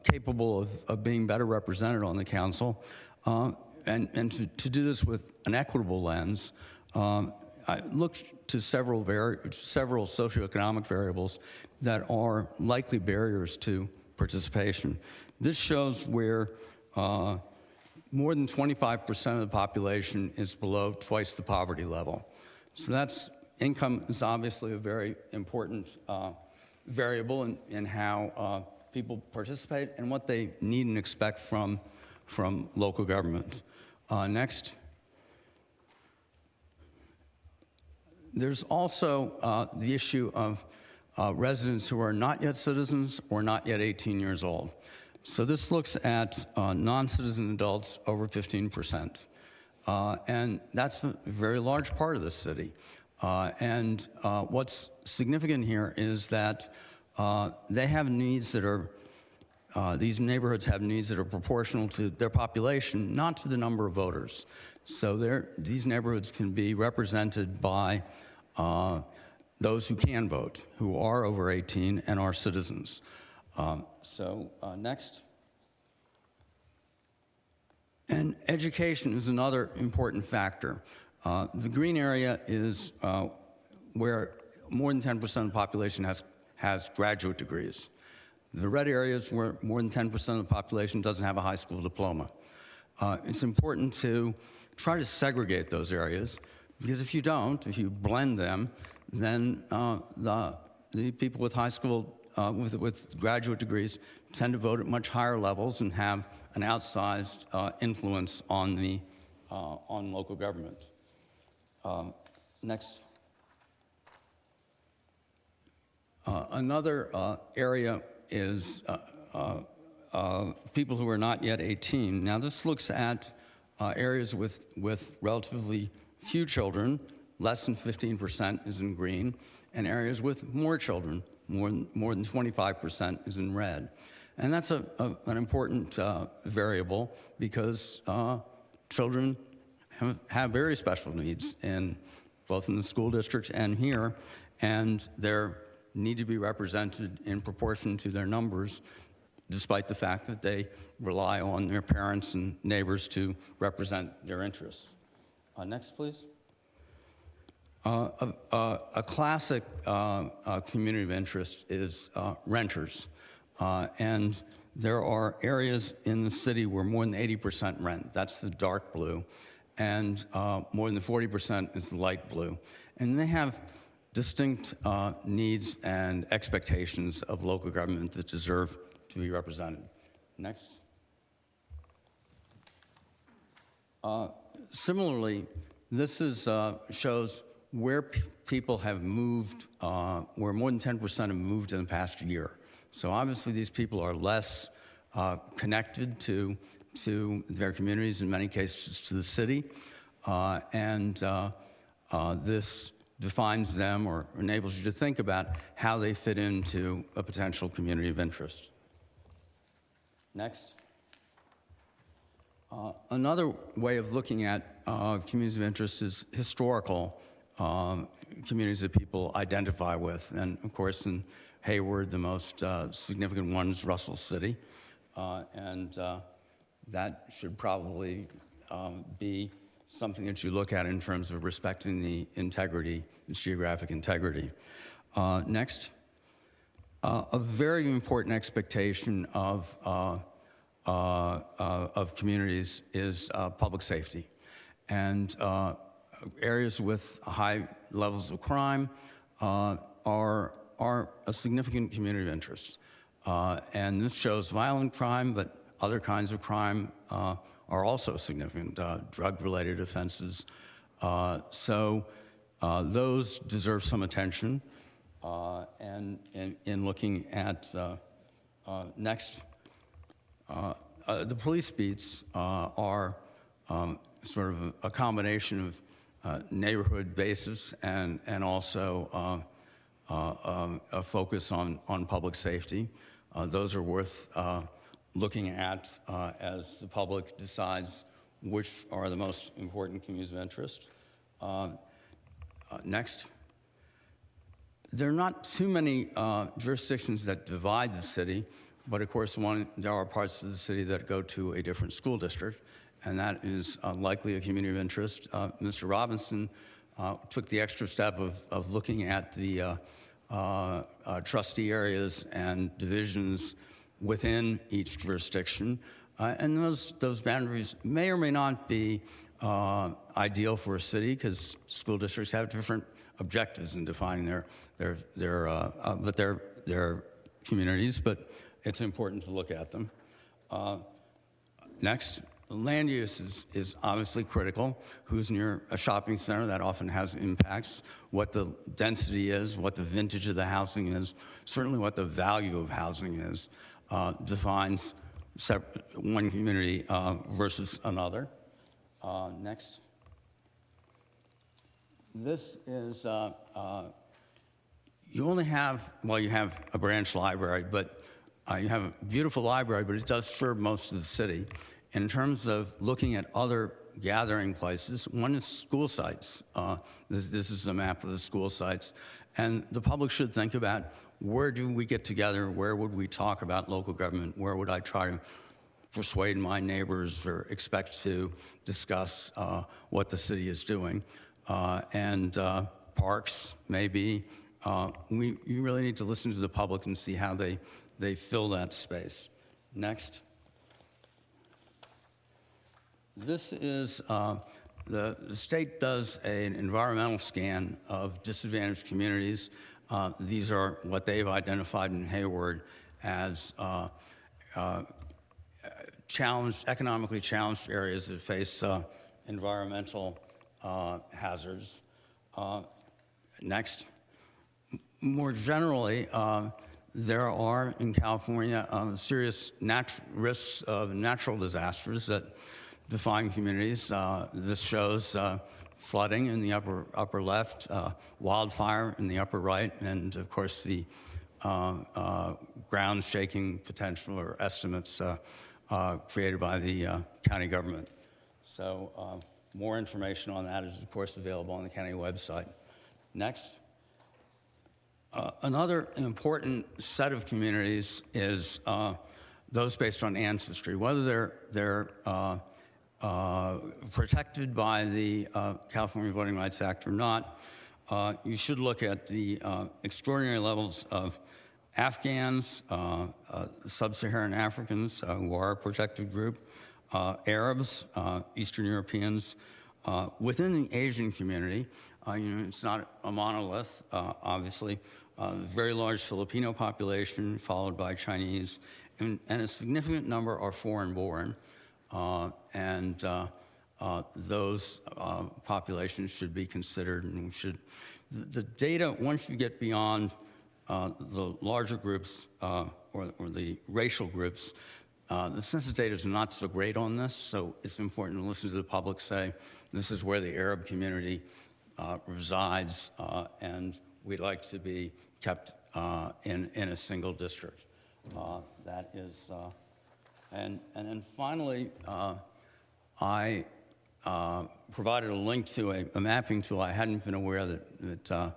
capable of being better represented on the council, and to do this with an equitable lens, I looked to several socioeconomic variables that are likely barriers to participation. This shows where more than 25% of the population is below twice the poverty level. So that's, income is obviously a very important variable in how people participate and what they need and expect from local government. Next. There's also the issue of residents who are not yet citizens or not yet 18 years old. So this looks at non-citizen adults over 15%. And that's a very large part of the city. And what's significant here is that they have needs that are, these neighborhoods have needs that are proportional to their population, not to the number of voters. So these neighborhoods can be represented by those who can vote, who are over 18 and are citizens. Next. And education is another important factor. The green area is where more than 10% of the population has graduate degrees. The red area is where more than 10% of the population doesn't have a high school diploma. It's important to try to segregate those areas, because if you don't, if you blend them, then the people with high school, with graduate degrees tend to vote at much higher levels and have an outsized influence on local government. Next. Another area is people who are not yet 18. Now this looks at areas with relatively few children, less than 15% is in green, and areas with more children, more than 25% is in red. And that's an important variable, because children have very special needs, both in the school district and here, and they need to be represented in proportion to their numbers, despite the fact that they rely on their parents and neighbors to represent their interests. Next, please. A classic community of interest is renters. And there are areas in the city where more than 80% rent. That's the dark blue. And more than 40% is the light blue. And they have distinct needs and expectations of local government that deserve to be represented. Next. Similarly, this shows where people have moved, where more than 10% have moved in the past year. So obviously these people are less connected to their communities, in many cases to the city, and this defines them or enables you to think about how they fit into a potential community of interest. Next. Another way of looking at communities of interest is historical communities that people identify with. And of course, in Hayward, the most significant one is Russell City. And that should probably be something that you look at in terms of respecting the integrity, its geographic integrity. Next. A very important expectation of communities is public safety. And areas with high levels of crime are a significant community of interest. And this shows violent crime, but other kinds of crime are also significant, drug-related offenses. So those deserve some attention. And in looking at next, the police beats are sort of a combination of neighborhood basis and also a focus on public safety. Those are worth looking at as the public decides which are the most important communities of interest. Next. There are not too many jurisdictions that divide the city, but of course there are parts of the city that go to a different school district, and that is likely a community of interest. Mr. Robinson took the extra step of looking at the trustee areas and divisions within each jurisdiction, and those boundaries may or may not be ideal for a city, because school districts have different objectives in defining their communities, but it's important to look at them. Next, land use is obviously critical. Who's near a shopping center? That often has impacts. What the density is, what the vintage of the housing is, certainly what the value of housing is, defines one community versus another. Next. this is, you only have, well, you have a branch library, but you have a beautiful library, but it does serve most of the city. In terms of looking at other gathering places, one is school sites. This is a map of the school sites. And the public should think about, where do we get together? Where would we talk about local government? Where would I try to persuade my neighbors or expect to discuss what the city is doing? And parks, maybe. You really need to listen to the public and see how they fill that space. Next. This is, the state does an environmental scan of disadvantaged communities. These are what they've identified in Hayward as economically challenged areas that face environmental hazards. Next. More generally, there are in California serious risks of natural disasters that define communities. This shows flooding in the upper left, wildfire in the upper right, and of course the ground shaking potential or estimates created by the county government. So more information on that is of course available on the county website. Next. Another important set of communities is those based on ancestry, whether they're protected by the California Voting Rights Act or not. You should look at the extraordinary levels of Afghans, sub-Saharan Africans who are a protected group, Arabs, Eastern Europeans. Within the Asian community, it's not a monolith, obviously. Very large Filipino population, followed by Chinese, and a significant number are foreign-born. Those populations should be considered, and the data, once you get beyond the larger groups or the racial groups, the census data is not so great on this, so it's important to listen to the public say, this is where the Arab community resides, and we'd like to be kept in a single district. That is, and then finally, I provided a link to a mapping tool. I hadn't been aware that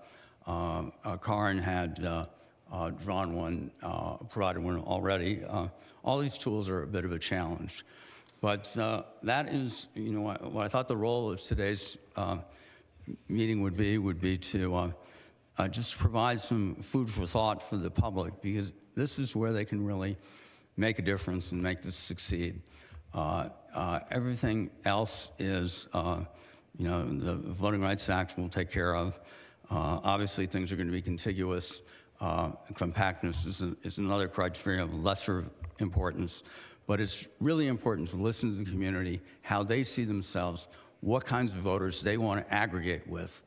Karin had drawn one, provided one already. All these tools are a bit of a challenge. But that is, what I thought the role of today's meeting would be to just provide some food for thought for the public, because this is where they can really make a difference and make this succeed. Everything else is, the Voting Rights Act will take care of. Obviously, things are going to be contiguous. Compactness is another criteria of lesser importance. But it's really important to listen to the community, how they see themselves, what kinds of voters they want to aggregate with,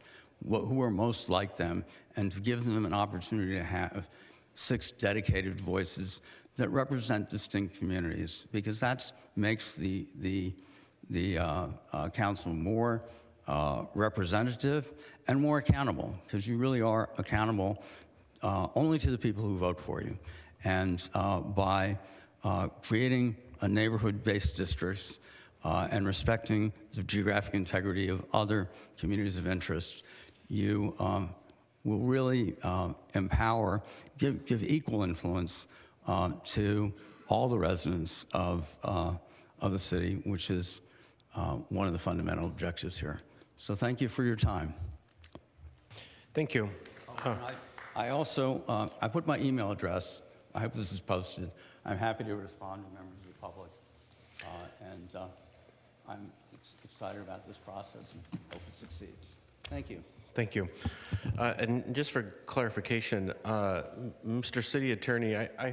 who are most like them, and to give them an opportunity to have 6 dedicated voices that represent distinct communities, because that makes the council more representative and more accountable, because you really are accountable only to the people who vote for you. And by creating a neighborhood-based districts and respecting the geographic integrity of other communities of interest, you will really empower, give equal influence to all the residents of the city, which is one of the fundamental objectives here. So thank you for your time. Thank you. I also, I put my email address. I hope this is posted. I'm happy to respond to members of the public. I'm excited about this process and hope it succeeds. Thank you. Thank you. And just for clarification, Mr. City Attorney, I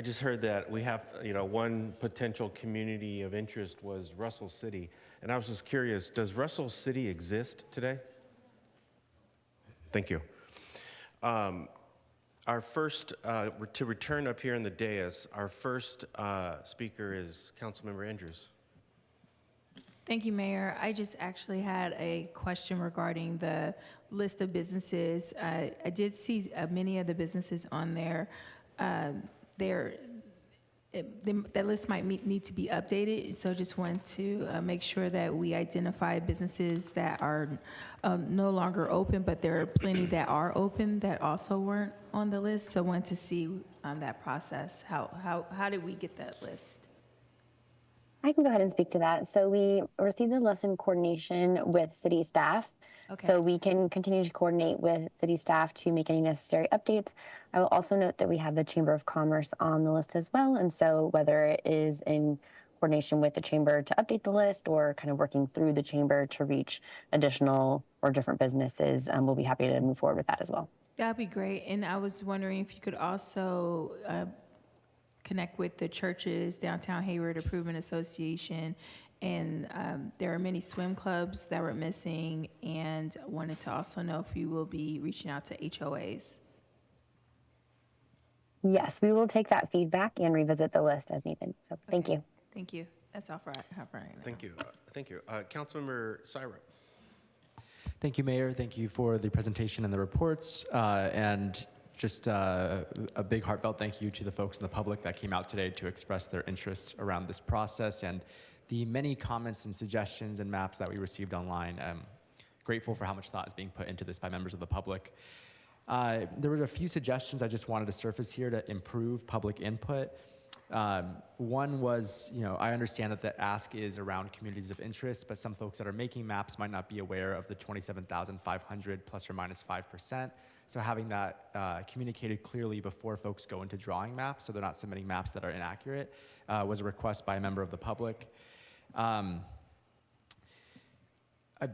just heard that we have, one potential community of interest was Russell City. And I was just curious, does Russell City exist today? Thank you. Our first, to return up here in the dais, our first speaker is Councilmember Andrews. Thank you, Mayor. I just actually had a question regarding the list of businesses. I did see many of the businesses on there. That list might need to be updated, so just want to make sure that we identify businesses that are no longer open, but there are plenty that are open that also weren't on the list. So want to see that process. How did we get that list? I can go ahead and speak to that. So we received the list in coordination with city staff. Okay. So we can continue to coordinate with city staff to make any necessary updates. I will also note that we have the Chamber of Commerce on the list as well. And so whether it is in coordination with the Chamber to update the list or kind of working through the Chamber to reach additional or different businesses, we'll be happy to move forward with that as well. That'd be great. And I was wondering if you could also connect with the Churches Downtown Hayward Improvement Association. And there are many swim clubs that were missing, and wanted to also know if you will be reaching out to HOAs. Yes, we will take that feedback and revisit the list as needed. So thank you. Thank you. That's all for right now. Thank you. Thank you. Councilmember Syra. Thank you, Mayor. Thank you for the presentation and the reports. And just a big heartfelt thank you to the folks in the public that came out today to express their interest around this process and the many comments and suggestions and maps that we received online. I'm grateful for how much thought is being put into this by members of the public. There were a few suggestions I just wanted to surface here to improve public input. One was, I understand that the ask is around communities of interest, but some folks that are making maps might not be aware of the 27,500 plus or minus 5%. So having that communicated clearly before folks go into drawing maps, so they're not submitting maps that are inaccurate, was a request by a member of the public. I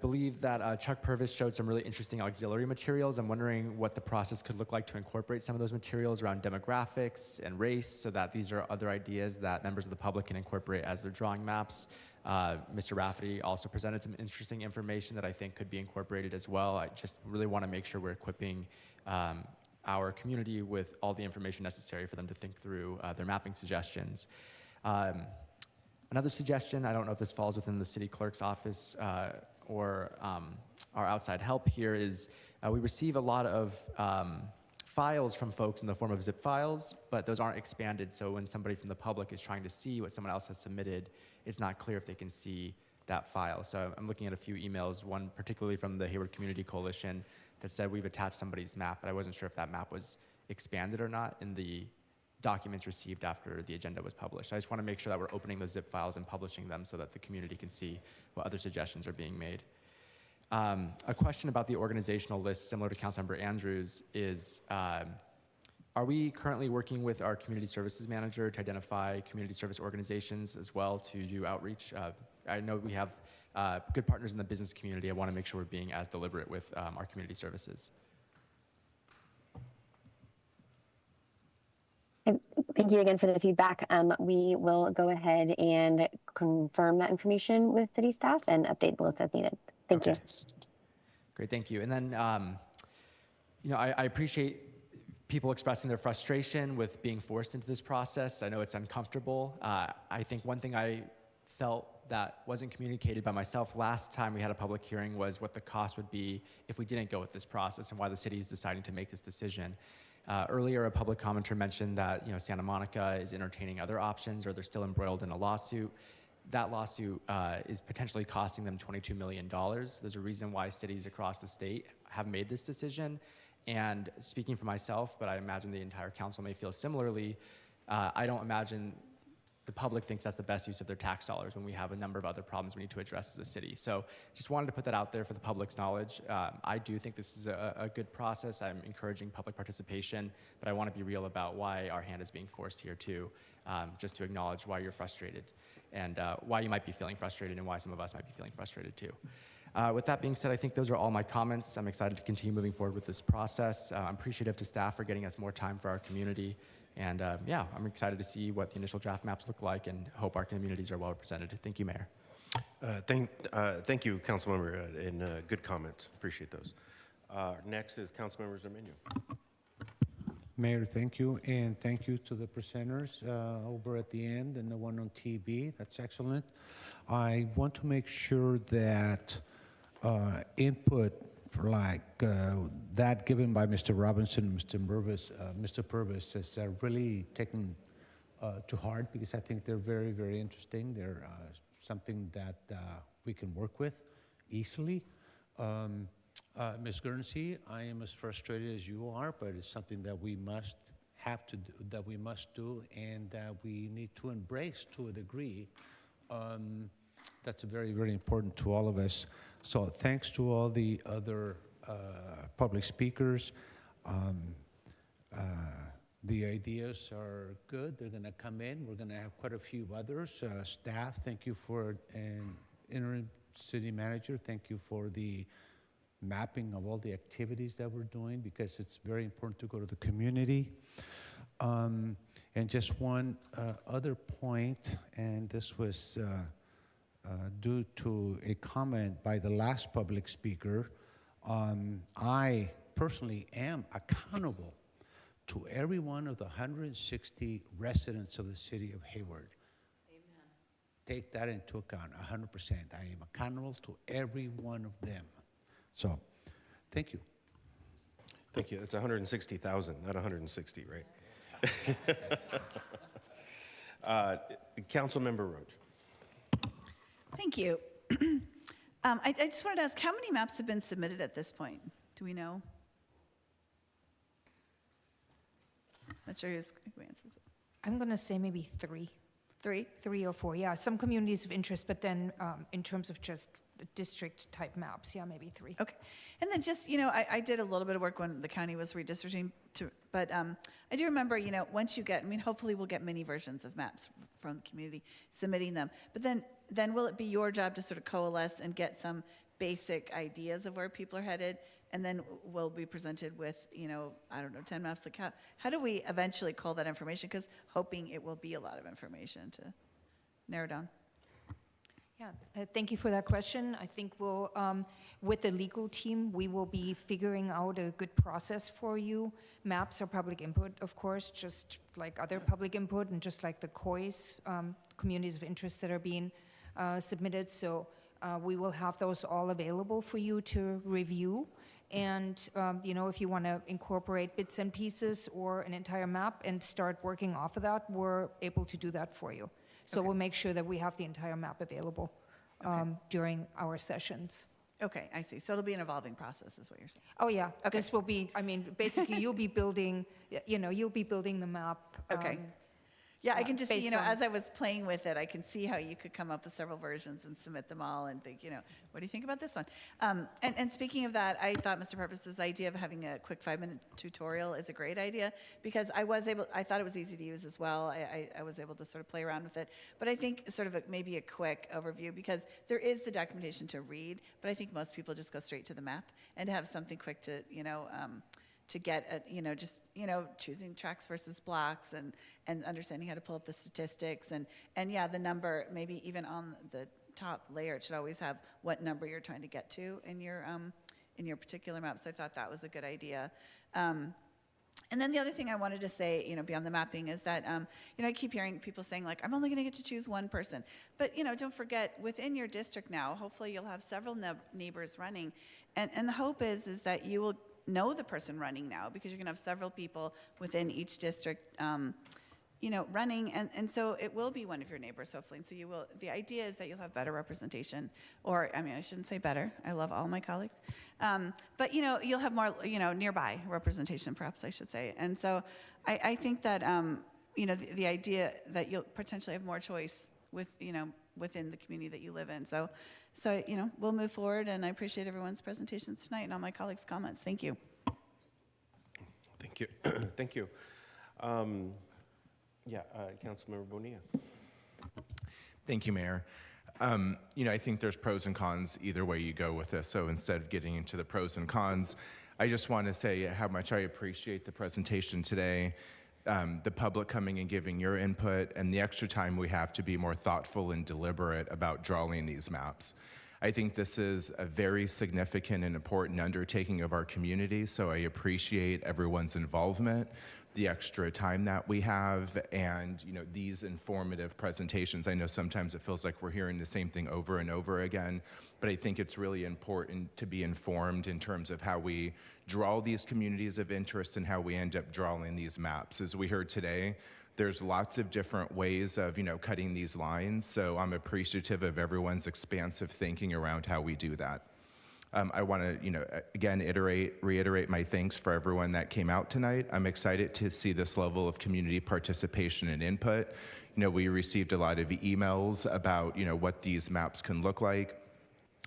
believe that Chuck Purvis showed some really interesting auxiliary materials. I'm wondering what the process could look like to incorporate some of those materials around demographics and race, so that these are other ideas that members of the public can incorporate as they're drawing maps. Mr. Rafferty also presented some interesting information that I think could be incorporated as well. I just really want to make sure we're equipping our community with all the information necessary for them to think through their mapping suggestions. Another suggestion, I don't know if this falls within the city clerk's office or our outside help here, is we receive a lot of files from folks in the form of zip files, but those aren't expanded. So when somebody from the public is trying to see what someone else has submitted, it's not clear if they can see that file. So I'm looking at a few emails, one particularly from the Hayward Community Coalition that said we've attached somebody's map, but I wasn't sure if that map was expanded or not in the documents received after the agenda was published. I just want to make sure that we're opening those zip files and publishing them so that the community can see what other suggestions are being made. A question about the organizational list, similar to Councilmember Andrews, is are we currently working with our community services manager to identify community service organizations as well to do outreach? I know we have good partners in the business community. I want to make sure we're being as deliberate with our community services. Thank you again for the feedback. We will go ahead and confirm that information with city staff and update the list as needed. Thank you. Great, thank you. And then, I appreciate people expressing their frustration with being forced into this process. I know it's uncomfortable. I think one thing I felt that wasn't communicated by myself last time we had a public hearing was what the cost would be if we didn't go with this process and why the city is deciding to make this decision. Earlier, a public commenter mentioned that Santa Monica is entertaining other options, or they're still embroiled in a lawsuit. That lawsuit is potentially costing them $22 million. There's a reason why cities across the state have made this decision. And speaking for myself, but I imagine the entire council may feel similarly, I don't imagine the public thinks that's the best use of their tax dollars when we have a number of other problems we need to address as a city. So just wanted to put that out there for the public's knowledge. I do think this is a good process. I'm encouraging public participation, but I want to be real about why our hand is being forced here too, just to acknowledge why you're frustrated and why you might be feeling frustrated and why some of us might be feeling frustrated too. With that being said, I think those are all my comments. I'm excited to continue moving forward with this process. I'm appreciative to staff for getting us more time for our community. And I'm excited to see what the initial draft maps look like and hope our communities are well represented. Thank you, Mayor. Thank you, Councilmember, and good comments. Appreciate those. Next is Councilmember Zermino. Mayor, thank you, and thank you to the presenters over at the end and the one on TV. That's excellent. I want to make sure that input like that given by Mr. Robinson and Mr. Purvis is really taken to heart, because I think they're very, very interesting. They're something that we can work with easily. Ms. Guernsey, I am as frustrated as you are, but it's something that we must have to do, and that we need to embrace to a degree. That's very, very important to all of us. So thanks to all the other public speakers. The ideas are good. They're going to come in. We're going to have quite a few others. Staff, thank you for, and interim city manager, thank you for the mapping of all the activities that we're doing, because it's very important to go to the community. And just one other point, and this was due to a comment by the last public speaker. I personally am accountable to every one of the 160 residents of the city of Hayward. Amen. Take that into account, 100%. I am accountable to every one of them. So, thank you. Thank you. It's 160,000, not 160, right? Councilmember Roach. Thank you. I just wanted to ask, how many maps have been submitted at this point? Do we know? Not sure who answers it. I'm going to say maybe three. Three or four, yeah. Some communities of interest, but then in terms of just district type maps, yeah, maybe three. Okay. And then just, I did a little bit of work when the county was redistricting, but I do remember, once you get, hopefully we'll get many versions of maps from the community submitting them. But then will it be your job to sort of coalesce and get some basic ideas of where people are headed? And then we'll be presented with, 10 maps. Like how do we eventually cull that information? Because hoping it will be a lot of information to narrow down. Yeah, thank you for that question. I think we'll, with the legal team, we will be figuring out a good process for you. Maps are public input, of course, just like other public input, and just like the COIS, communities of interest that are being submitted. So we will have those all available for you to review. And, if you want to incorporate bits and pieces or an entire map and start working off of that, we're able to do that for you. So we'll make sure that we have the entire map available during our sessions. Okay, I see. So it'll be an evolving process, is what you're saying. Oh, yeah. Okay. This will be, basically you'll be building, you'll be building the map. Okay. Yeah, I can just see, based on- as I was playing with it, I can see how you could come up with several versions and submit them all and think, what do you think about this one? And speaking of that, I thought Mr. Purvis's idea of having a quick 5-minute tutorial is a great idea, because I thought it was easy to use as well. I was able to sort of play around with it. But I think sort of maybe a quick overview, because there is the documentation to read, but I think most people just go straight to the map, and to have something quick to, to get at, choosing tracks versus blocks and understanding how to pull up the statistics and yeah, the number, maybe even on the top layer, it should always have what number you're trying to get to in your particular map. So I thought that was a good idea. And then the other thing I wanted to say, beyond the mapping is that, I keep hearing people saying like, I'm only going to get to choose one person. But, don't forget, within your district now, hopefully you'll have several neighbors running. And the hope is that you will know the person running now, because you're going to have several people within each district, running, and so it will be one of your neighbors, hopefully. And so you will. The idea is that you'll have better representation, or I shouldn't say better. I love all my colleagues, but you'll have more, nearby representation, perhaps I should say. And so I think that the idea that you'll potentially have more choice with within the community that you live in. So we'll move forward, and I appreciate everyone's presentations tonight and all my colleagues' comments. Thank you. Thank you. Thank you. Councilmember Bonilla. Thank you, Mayor. I think there's pros and cons either way you go with this. So instead of getting into the pros and cons, I just want to say how much I appreciate the presentation today, the public coming and giving your input, and the extra time we have to be more thoughtful and deliberate about drawing these maps. I think this is a very significant and important undertaking of our community, so I appreciate everyone's involvement. the extra time that we have, and these informative presentations. I know sometimes it feels like we're hearing the same thing over and over again, but I think it's really important to be informed in terms of how we draw these communities of interest and how we end up drawing these maps. As we heard today, there's lots of different ways of cutting these lines, so I'm appreciative of everyone's expansive thinking around how we do that. I want to, again, reiterate my thanks for everyone that came out tonight. I'm excited to see this level of community participation and input. We received a lot of emails about, what these maps can look like.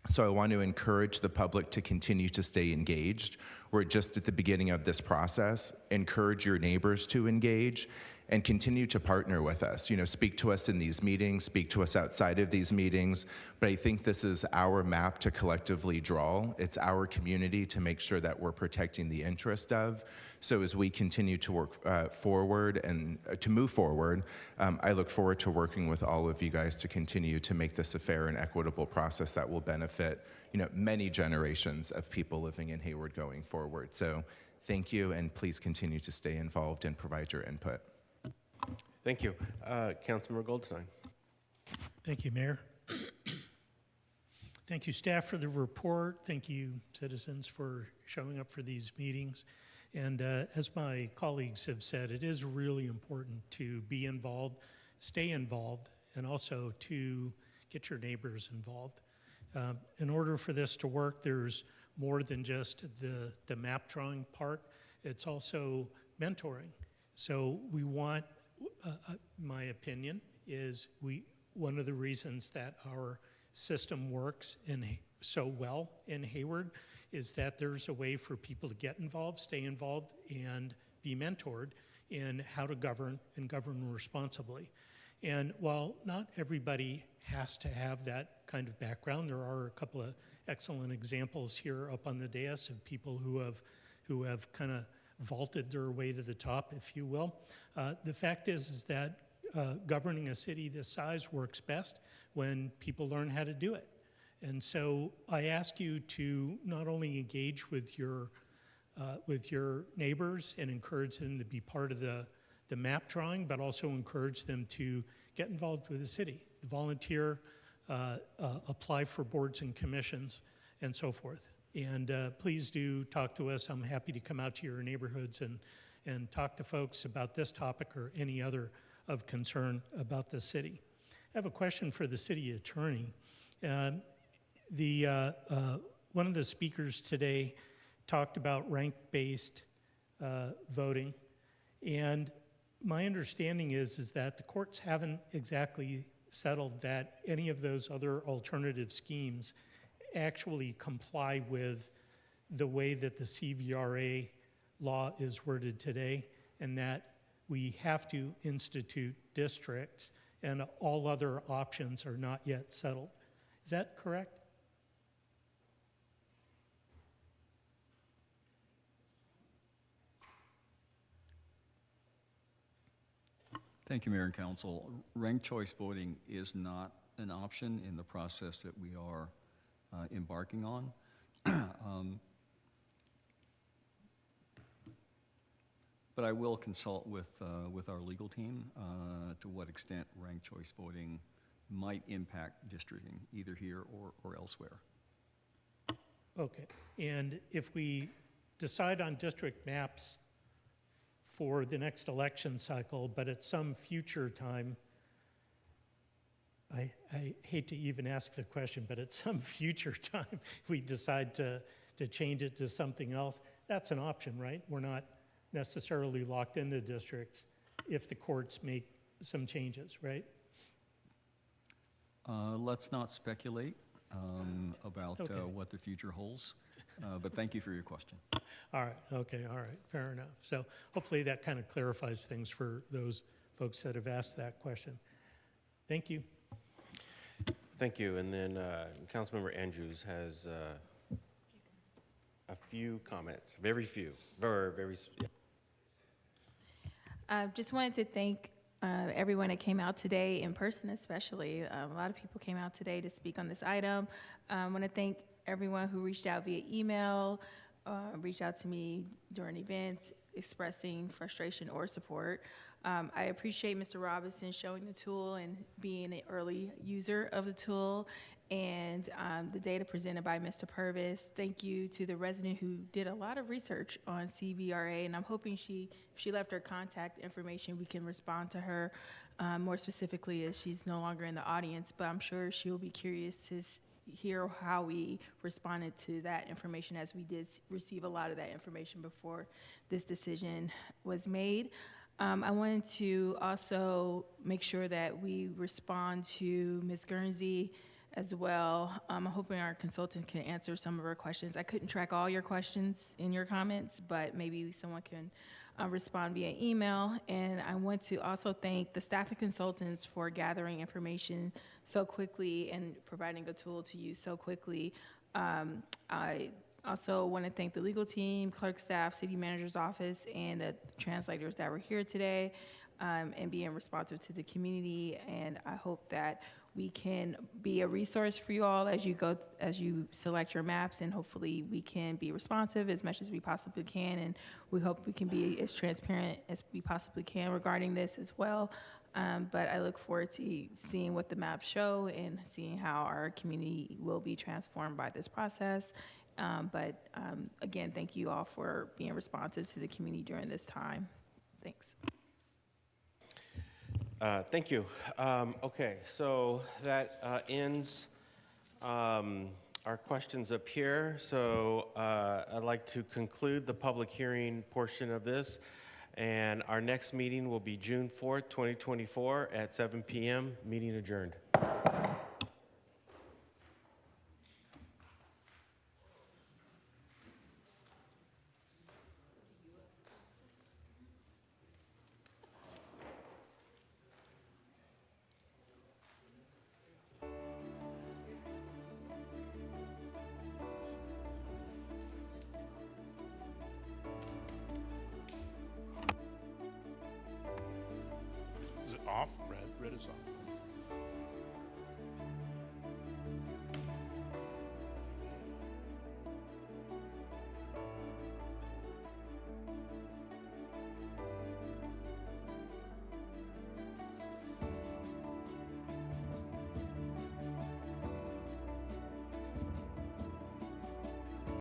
So I want to encourage the public to continue to stay engaged. We're just at the beginning of this process. Encourage your neighbors to engage and continue to partner with us. Speak to us in these meetings, speak to us outside of these meetings, but I think this is our map to collectively draw. It's our community to make sure that we're protecting the interest of. So as we continue to work forward and to move forward, I look forward to working with all of you guys to continue to make this a fair and equitable process that will benefit, many generations of people living in Hayward going forward. So thank you, and please continue to stay involved and provide your input. Thank you. Councilmember Goldstein. Thank you, Mayor. Thank you, staff, for the report. Thank you, citizens, for showing up for these meetings. And as my colleagues have said, it is really important to be involved, stay involved, and also to get your neighbors involved. In order for this to work, there's more than just the map drawing part. It's also mentoring. So we want, my opinion is one of the reasons that our system works so well in Hayward is that there's a way for people to get involved, stay involved, and be mentored in how to govern and govern responsibly. And while not everybody has to have that kind of background, there are a couple of excellent examples here up on the dais of people who have kind of vaulted their way to the top, if you will. The fact is that governing a city this size works best when people learn how to do it. And so I ask you to not only engage with your neighbors and encourage them to be part of the map drawing, but also encourage them to get involved with the city, volunteer, apply for boards and commissions, and so forth. And please do talk to us. I'm happy to come out to your neighborhoods and talk to folks about this topic or any other of concern about the city. I have a question for the city attorney. One of the speakers today talked about rank-based voting, and my understanding is that the courts haven't exactly settled that any of those other alternative schemes actually comply with the way that the CVRA law is worded today, and that we have to institute districts and all other options are not yet settled. Is that correct? Thank you, Mayor and Council. Ranked choice voting is not an option in the process that we are embarking on. But I will consult with our legal team to what extent ranked choice voting might impact districting, either here or elsewhere. Okay, and if we decide on district maps for the next election cycle, but at some future time, I hate to even ask the question, but at some future time, we decide to change it to something else, that's an option, right? We're not necessarily locked into districts if the courts make some changes, right? Let's not speculate about what the future holds, but thank you for your question. All right, okay, all right, fair enough. So hopefully that kind of clarifies things for those folks that have asked that question. Thank you. Thank you. And then Councilmember Andrews has a few comments, very few, very. Just wanted to thank everyone that came out today in person, especially. A lot of people came out today to speak on this item. I want to thank everyone who reached out via email, reached out to me during events. expressing frustration or support. I appreciate Mr. Robinson showing the tool and being an early user of the tool, and the data presented by Mr. Purvis. Thank you to the resident who did a lot of research on CVRA, and I'm hoping if she left her contact information, we can respond to her more specifically, as she's no longer in the audience, but I'm sure she'll be curious to hear how we responded to that information, as we did receive a lot of that information before this decision was made. I wanted to also make sure that we respond to Ms. Guernsey as well. I'm hoping our consultant can answer some of her questions. I couldn't track all your questions in your comments, but maybe someone can respond via email. And I want to also thank the staff and consultants for gathering information so quickly and providing a tool to use so quickly. I also want to thank the legal team, clerk staff, city manager's office, and the translators that were here today, and being responsive to the community. And I hope that we can be a resource for you all as you select your maps, and hopefully we can be responsive as much as we possibly can, and we hope we can be as transparent as we possibly can regarding this as well. But I look forward to seeing what the maps show and seeing how our community will be transformed by this process. Again, thank you all for being responsive to the community during this time. Thanks. Thank you. Okay, so that ends our questions up here. So I'd like to conclude the public hearing portion of this. And our next meeting will be June 4th, 2024 at 7 p.m. Meeting adjourned. Is it off? Red is off.